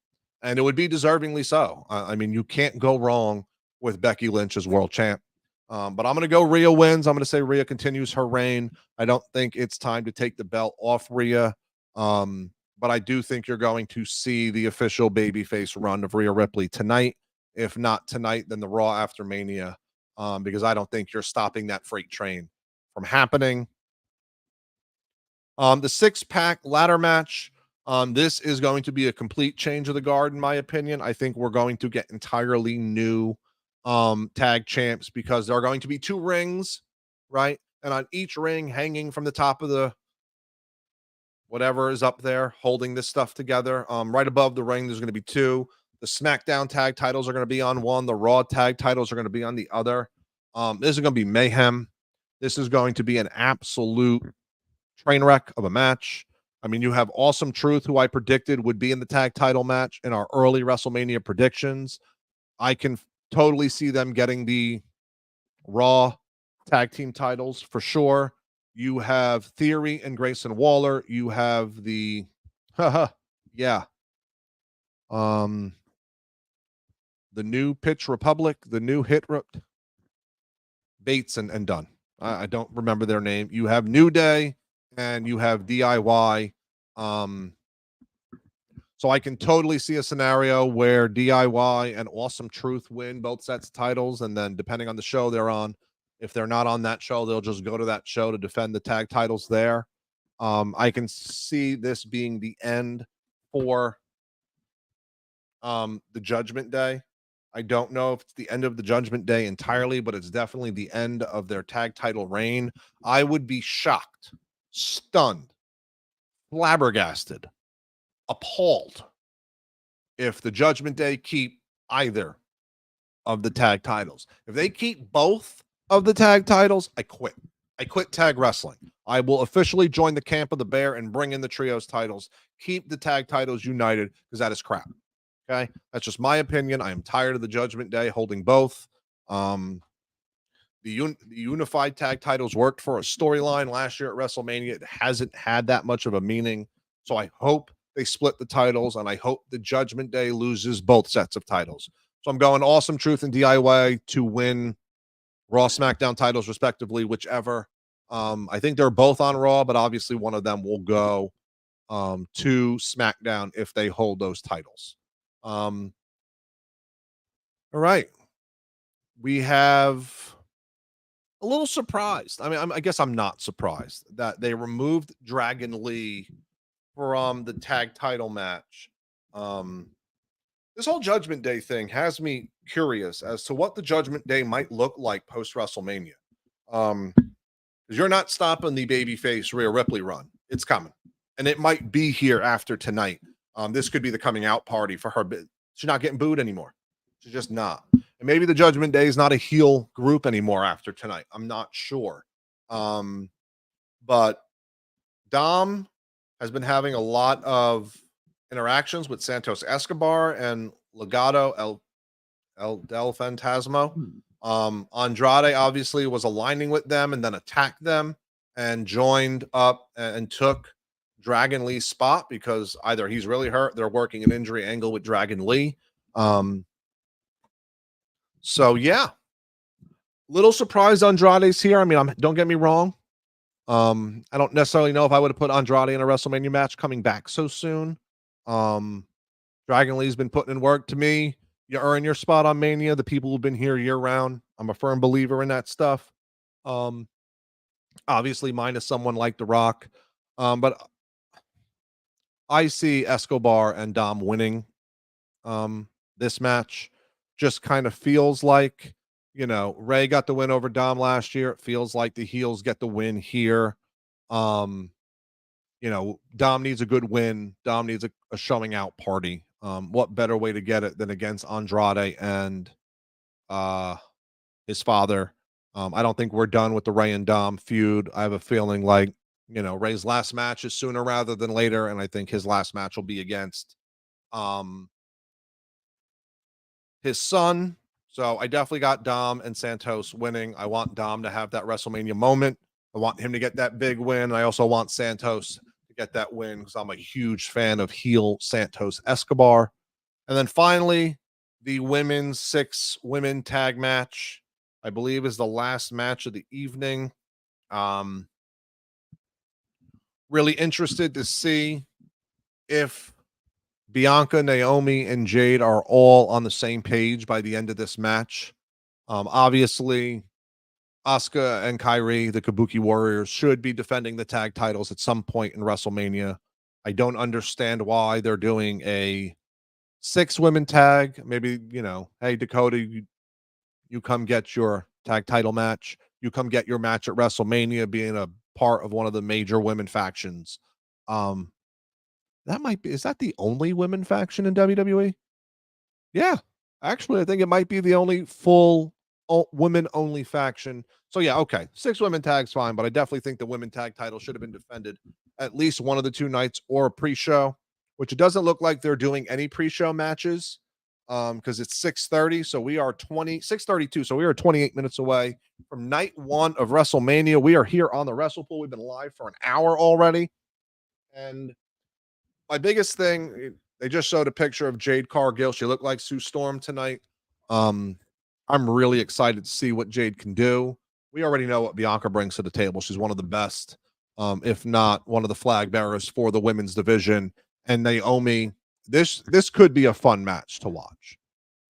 and it would be deservingly so. I mean, you can't go wrong with Becky Lynch as world champ. But I'm going to go Rhea wins. I'm going to say Rhea continues her reign. I don't think it's time to take the belt off Rhea. But I do think you're going to see the official babyface run of Rhea Ripley tonight. If not tonight, then the Raw after Mania, because I don't think you're stopping that freight train from happening. The 6-pack ladder match. This is going to be a complete change of the guard, in my opinion. I think we're going to get entirely new tag champs because there are going to be 2 rings, right? And on each ring, hanging from the top of the whatever is up there holding this stuff together, right above the ring, there's going to be 2. The SmackDown tag titles are going to be on one. The Raw tag titles are going to be on the other. This is going to be mayhem. This is going to be an absolute train wreck of a match. I mean, you have Awesome Truth, who I predicted would be in the tag title match in our early WrestleMania predictions. I can totally see them getting the Raw tag team titles for sure. You have Theory and Grayson Waller. You have the the new Pitch Republic, the new Bates and Dunn. I don't remember their name. You have New Day and you have DIY. So I can totally see a scenario where DIY and Awesome Truth win both sets of titles, and then depending on the show they're on, if they're not on that show, they'll just go to that show to defend the tag titles there. I can see this being the end for the Judgment Day. I don't know if it's the end of the Judgment Day entirely, but it's definitely the end of their tag title reign. I would be shocked, stunned, flabbergasted, appalled if the Judgment Day keep either of the tag titles. If they keep both of the tag titles, I quit. I quit tag wrestling. I will officially join the camp of the Bear and bring in the trios titles. Keep the tag titles united because that is crap. Okay, that's just my opinion. I am tired of the Judgment Day holding both. The unified tag titles worked for a storyline last year at WrestleMania. It hasn't had that much of a meaning. So I hope they split the titles, and I hope the Judgment Day loses both sets of titles. So I'm going Awesome Truth and DIY to win Raw, SmackDown titles, respectively, whichever. I think they're both on Raw, but obviously one of them will go to SmackDown if they hold those titles. All right. We have a little surprised. I mean, I guess I'm not surprised that they removed Dragon Lee from the tag title match. This whole Judgment Day thing has me curious as to what the Judgment Day might look like post WrestleMania. Because you're not stopping the babyface Rhea Ripley run. It's coming. And it might be here after tonight. This could be the coming out party for her. She's not getting booed anymore. She's just not. And maybe the Judgment Day is not a heel group anymore after tonight. I'm not sure. But Dom has been having a lot of interactions with Santos Escobar and Legado El Fantasma. Andrade obviously was aligning with them and then attacked them and joined up and took Dragon Lee's spot because either he's really hurt, they're working an injury angle with Dragon Lee. So yeah, little surprised Andrade's here. I mean, don't get me wrong. I don't necessarily know if I would have put Andrade in a WrestleMania match coming back so soon. Dragon Lee's been putting in work. To me, you earn your spot on Mania. The people who've been here year round. I'm a firm believer in that stuff. Obviously minus someone like The Rock. But I see Escobar and Dom winning this match. Just kind of feels like, Ray got the win over Dom last year. It feels like the heels get the win here. Dom needs a good win. Dom needs a showing out party. What better way to get it than against Andrade and his father? I don't think we're done with the Ray and Dom feud. I have a feeling like, Ray's last match is sooner rather than later, and I think his last match will be against his son. So I definitely got Dom and Santos winning. I want Dom to have that WrestleMania moment. I want him to get that big win. I also want Santos to get that win because I'm a huge fan of heel Santos Escobar. And then finally, the women's 6-women tag match, I believe, is the last match of the evening. Really interested to see if Bianca, Naomi, and Jade are all on the same page by the end of this match. Obviously, Asuka and Kairi, the Kabuki Warriors, should be defending the tag titles at some point in WrestleMania. I don't understand why they're doing a 6-women tag. Maybe, hey, Dakota, you come get your tag title match. You come get your match at WrestleMania, being a part of one of the major women factions. Is that the only women faction in WWE? Yeah, actually, I think it might be the only full women only faction. So yeah, okay, 6-women tag's fine, but I definitely think the women tag title should have been defended at least one of the 2 nights or a pre-show, which it doesn't look like they're doing any pre-show matches because it's 6:30, so we are 6:32, so we are 28 minutes away from night 1 of WrestleMania. We are here on the WrestlePool. We've been live for an hour already, and my biggest thing, they just showed a picture of Jade Cargill. She looked like Sue Storm tonight. I'm really excited to see what Jade can do. We already know what Bianca brings to the table. She's one of the best, if not one of the flag bearers for the women's division. And Naomi, this could be a fun match to watch.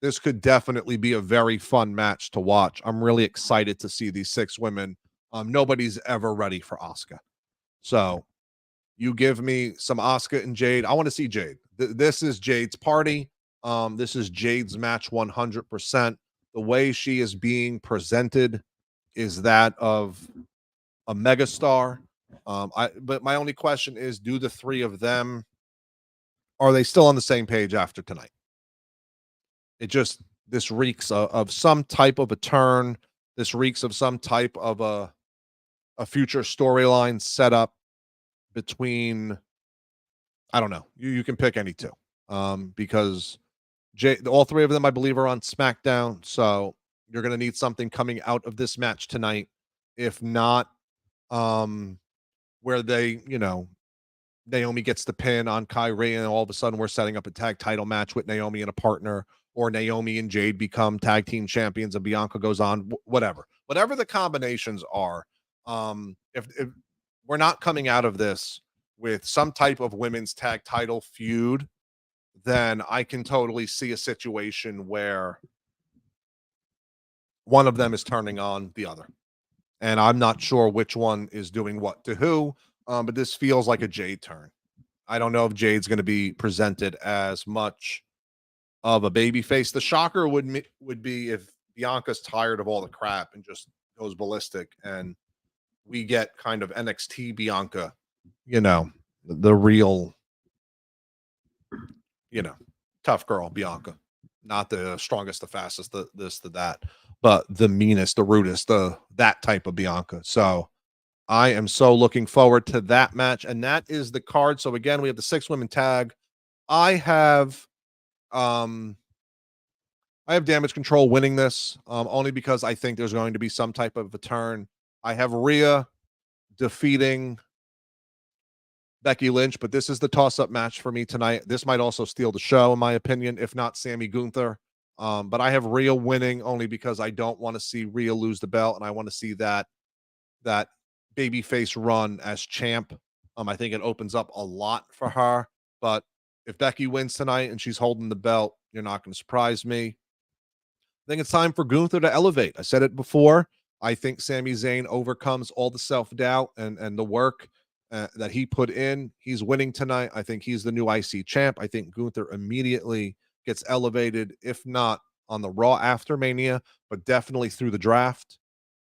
This could definitely be a very fun match to watch. I'm really excited to see these 6 women. Nobody's ever ready for Asuka. So you give me some Asuka and Jade. I want to see Jade. This is Jade's party. This is Jade's match 100%. The way she is being presented is that of a megastar. But my only question is, do the 3 of them, are they still on the same page after tonight? This reeks of some type of a turn. This reeks of some type of a future storyline set up between, I don't know. You can pick any 2. Because all 3 of them, I believe, are on SmackDown. So you're going to need something coming out of this match tonight. If not, where they, Naomi gets the pin on Kyrie, and all of a sudden we're setting up a tag title match with Naomi and a partner, or Naomi and Jade become tag team champions and Bianca goes on, whatever the combinations are. If we're not coming out of this with some type of women's tag title feud, then I can totally see a situation where one of them is turning on the other. And I'm not sure which one is doing what to who, but this feels like a Jade turn. I don't know if Jade's going to be presented as much of a baby face. The shocker would be if Bianca's tired of all the crap and just goes ballistic, and we get kind of NXT Bianca, the real, tough girl Bianca, not the strongest, the fastest, the this, the that, but the meanest, the rudest, that type of Bianca. So I am so looking forward to that match, and that is the card. So again, we have the 6-women tag. I have Damage Control winning this, only because I think there's going to be some type of a turn. I have Rhea defeating Becky Lynch, but this is the toss-up match for me tonight. This might also steal the show, in my opinion, if not Sammy Gunther. But I have Rhea winning only because I don't want to see Rhea lose the belt, and I want to see that babyface run as champ. I think it opens up a lot for her. But if Becky wins tonight and she's holding the belt, you're not going to surprise me. I think it's time for Gunther to elevate. I said it before. I think Sami Zayn overcomes all the self-doubt and the work that he put in. He's winning tonight. I think he's the new IC champ. I think Gunther immediately gets elevated, if not on the Raw after Mania, but definitely through the draft,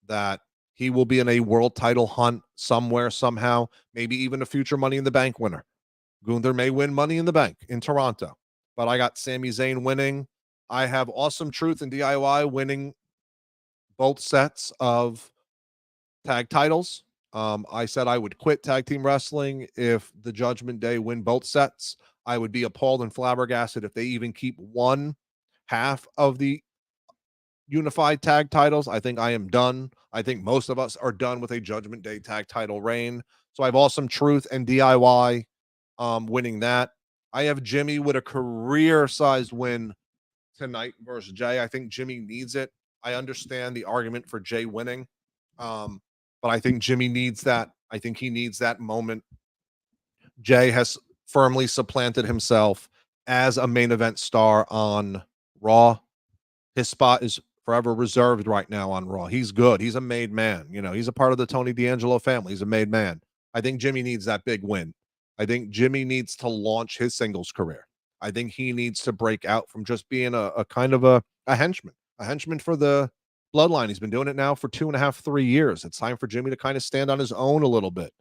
that he will be in a world title hunt somewhere, somehow, maybe even a future Money in the Bank winner. Gunther may win Money in the Bank in Toronto, but I got Sami Zayn winning. I have Awesome Truth and DIY winning both sets of tag titles. I said I would quit tag team wrestling if the Judgment Day win both sets. I would be appalled and flabbergasted if they even keep one half of the unified tag titles. I think I am done. I think most of us are done with a Judgment Day tag title reign. So I have Awesome Truth and DIY winning that. I have Jimmy with a career-sized win tonight versus Jay. I think Jimmy needs it. I understand the argument for Jay winning, but I think Jimmy needs that. I think he needs that moment. Jay has firmly supplanted himself as a main event star on Raw. His spot is forever reserved right now on Raw. He's good. He's a made man. You know, he's a part of the Tony D'Angelo family. He's a made man. I think Jimmy needs that big win. I think Jimmy needs to launch his singles career. I think he needs to break out from just being a kind of a henchman for the bloodline. He's been doing it now for 2.5, 3 years. It's time for Jimmy to kind of stand on his own a little bit.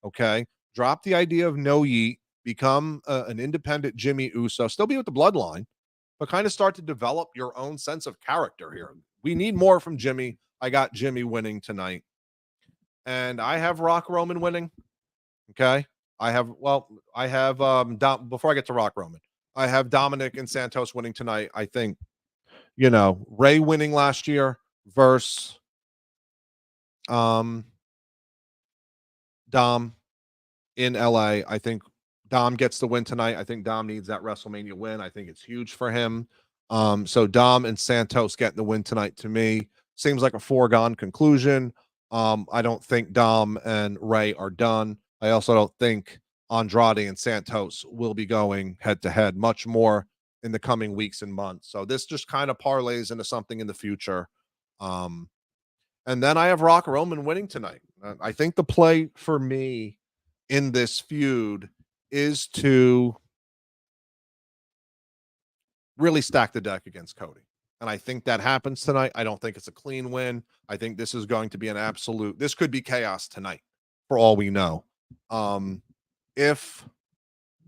Okay. Drop the idea of no yeet, become an independent Jimmy Uso, still be with the bloodline, but kind of start to develop your own sense of character here. We need more from Jimmy. I got Jimmy winning tonight. And I have Rock Roman winning. Okay. I have before I get to Rock Roman, I have Dominic and Santos winning tonight. I think, Ray winning last year versus Dom in LA. I think Dom gets the win tonight. I think Dom needs that WrestleMania win. I think it's huge for him. So Dom and Santos getting the win tonight to me seems like a foregone conclusion. I don't think Dom and Ray are done. I also don't think Andrade and Santos will be going head to head much more in the coming weeks and months. So this just kind of parlays into something in the future. And then I have Rock Roman winning tonight. I think the play for me in this feud is to really stack the deck against Cody. And I think that happens tonight. I don't think it's a clean win. I think this is going to be this could be chaos tonight for all we know. If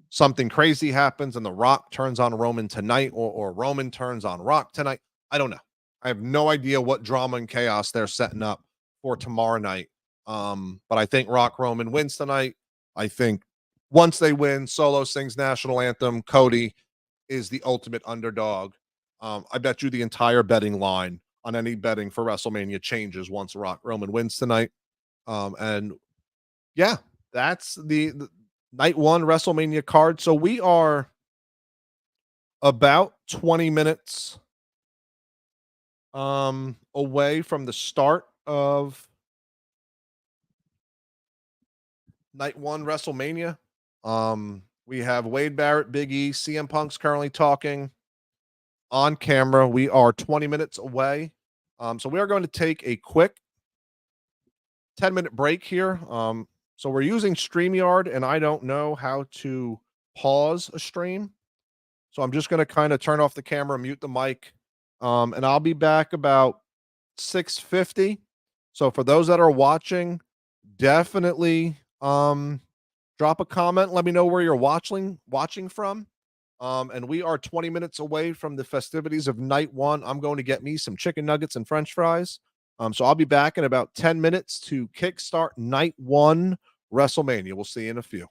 something crazy happens and The Rock turns on Roman tonight or Roman turns on Rock tonight, I don't know. I have no idea what drama and chaos they're setting up for tomorrow night. But I think Rock Roman wins tonight. I think once they win, Solo sings national anthem. Cody is the ultimate underdog. I bet you the entire betting line on any betting for WrestleMania changes once Rock Roman wins tonight. And yeah, that's the night one WrestleMania card. So we are about 20 minutes away from the start of night one WrestleMania. We have Wade Barrett, Big E, CM Punk's currently talking on camera. We are 20 minutes away. So we are going to take a quick 10-minute break here. So we're using StreamYard, and I don't know how to pause a stream. So I'm just going to kind of turn off the camera, mute the mic, and I'll be back about 6:50. So for those that are watching, definitely drop a comment. Let me know where you're watching from. And we are 20 minutes away from the festivities of night one. I'm going to get me some chicken nuggets and French fries. So I'll be back in about 10 minutes to kickstart night one WrestleMania. We'll see you in a few.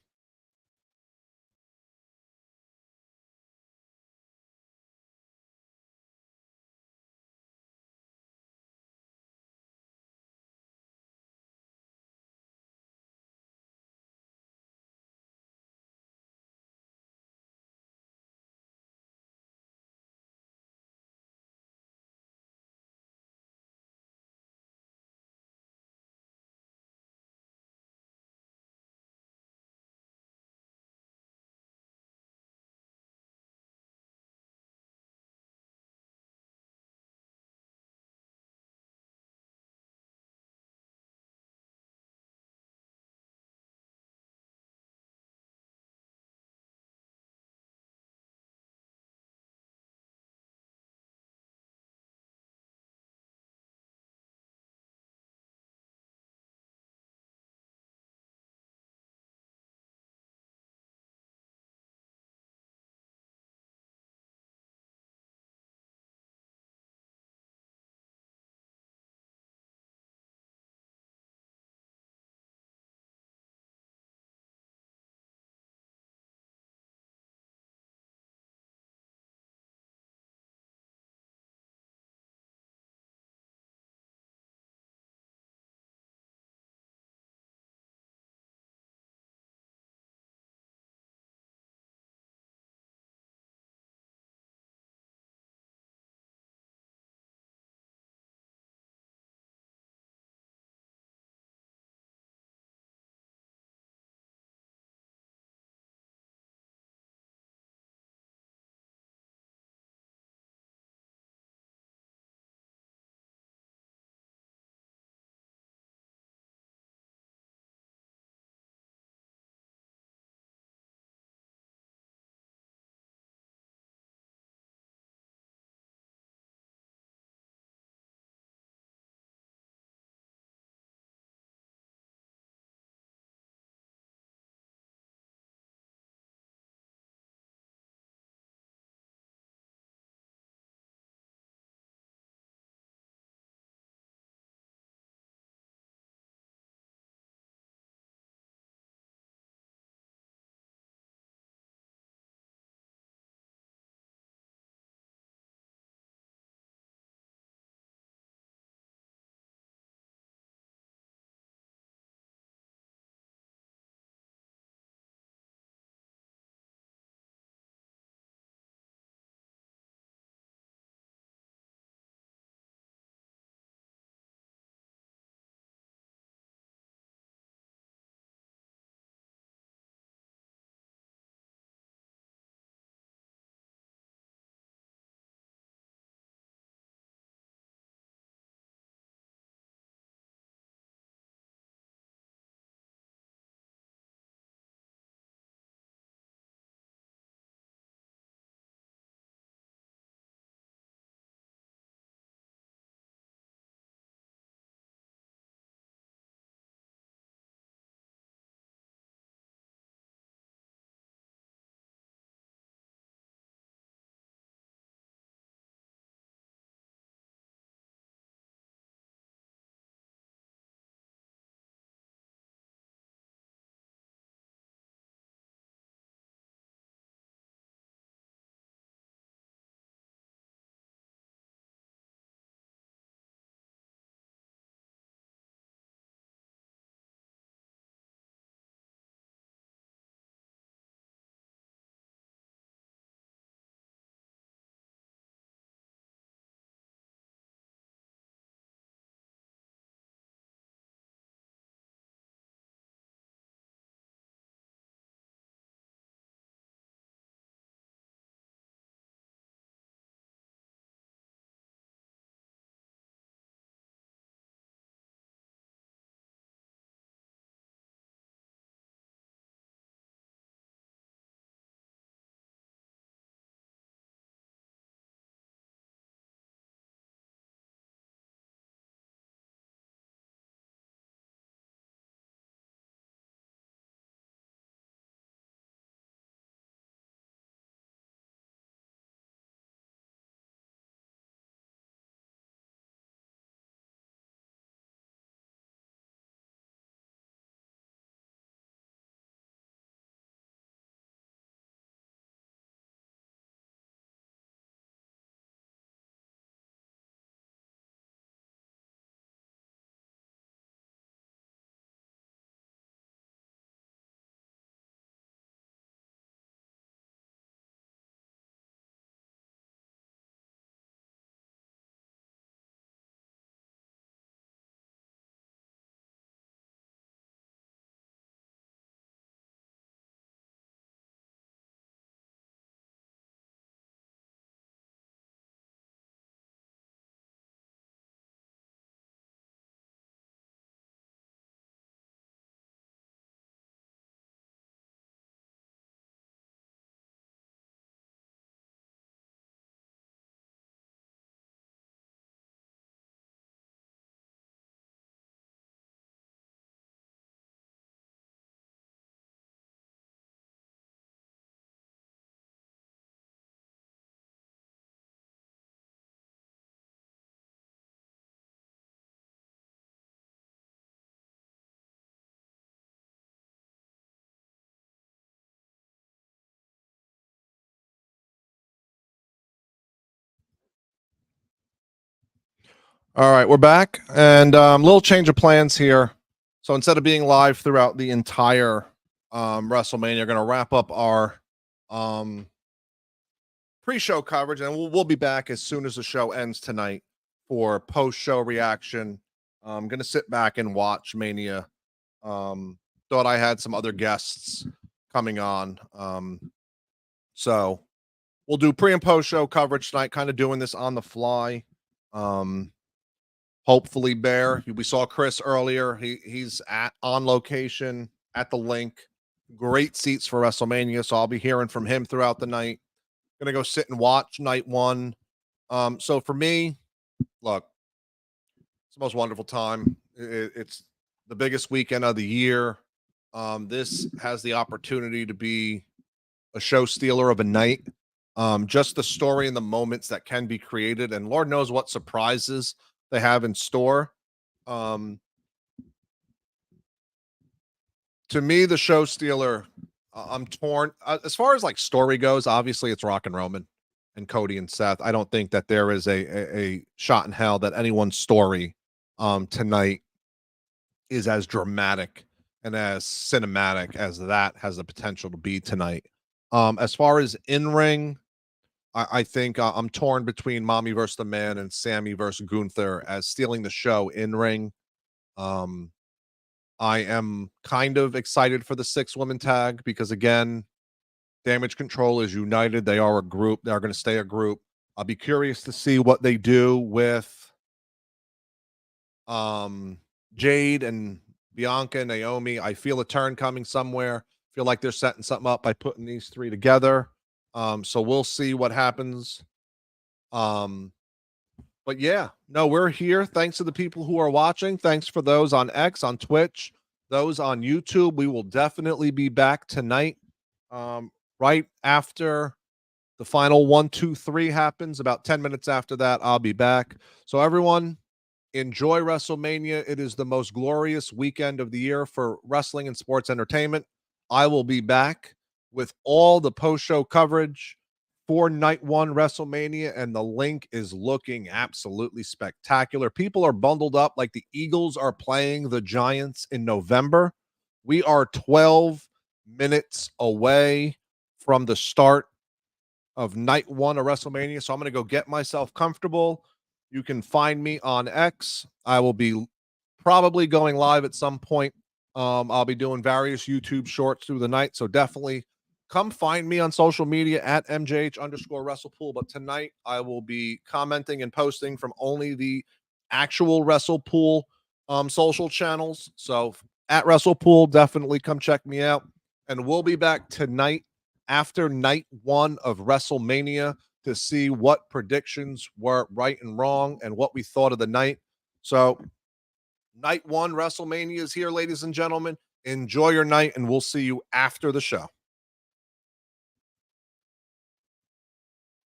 All right, we're back, and little change of plans here. So instead of being live throughout the entire WrestleMania, going to wrap up our pre-show coverage, and we'll be back as soon as the show ends tonight for post-show reaction. I'm going to sit back and watch Mania. Thought I had some other guests coming on, so we'll do pre and post-show coverage tonight. Kind of doing this on the fly. Hopefully, Bear. We saw Chris earlier. He's on location at the link. Great seats for WrestleMania, so I'll be hearing from him throughout the night. Gonna go sit and watch night one. So for me, look, it's the most wonderful time. It's the biggest weekend of the year. This has the opportunity to be a show stealer of a night. Just the story and the moments that can be created, and Lord knows what surprises they have in store. To me, the show stealer, I'm torn. As far as like story goes, obviously it's Rock and Roman and Cody and Seth. I don't think that there is a shot in hell that anyone's story tonight is as dramatic and as cinematic as that has the potential to be tonight. As far as in-ring, I think I'm torn between Mommy versus the Man and Sammy versus Gunther as stealing the show in-ring. I am kind of excited for the 6-woman tag because, again, Damage Control is united. They are a group. They're going to stay a group. I'll be curious to see what they do with Jade and Bianca and Naomi. I feel a turn coming somewhere. Feel like they're setting something up by putting these three together. So we'll see what happens. But yeah, no, we're here. Thanks to the people who are watching. Thanks for those on X, on Twitch, those on YouTube. We will definitely be back tonight. Right after the final 1, 2, 3 happens, about 10 minutes after that, I'll be back. So everyone, enjoy WrestleMania. It is the most glorious weekend of the year for wrestling and sports entertainment. I will be back with all the post-show coverage for night one WrestleMania, and the link is looking absolutely spectacular. People are bundled up like the Eagles are playing the Giants in November. We are 12 minutes away from the start of night one of WrestleMania, so I'm going to go get myself comfortable. You can find me on X. I will be probably going live at some point. I'll be doing various YouTube shorts through the night, so definitely come find me on social media at MJH_WrestlePool. But tonight I will be commenting and posting from only the actual WrestlePool social channels. So at WrestlePool, definitely come check me out. And we'll be back tonight after night one of WrestleMania to see what predictions were right and wrong and what we thought of the night. So night one WrestleMania is here, ladies and gentlemen. Enjoy your night, and we'll see you after the show.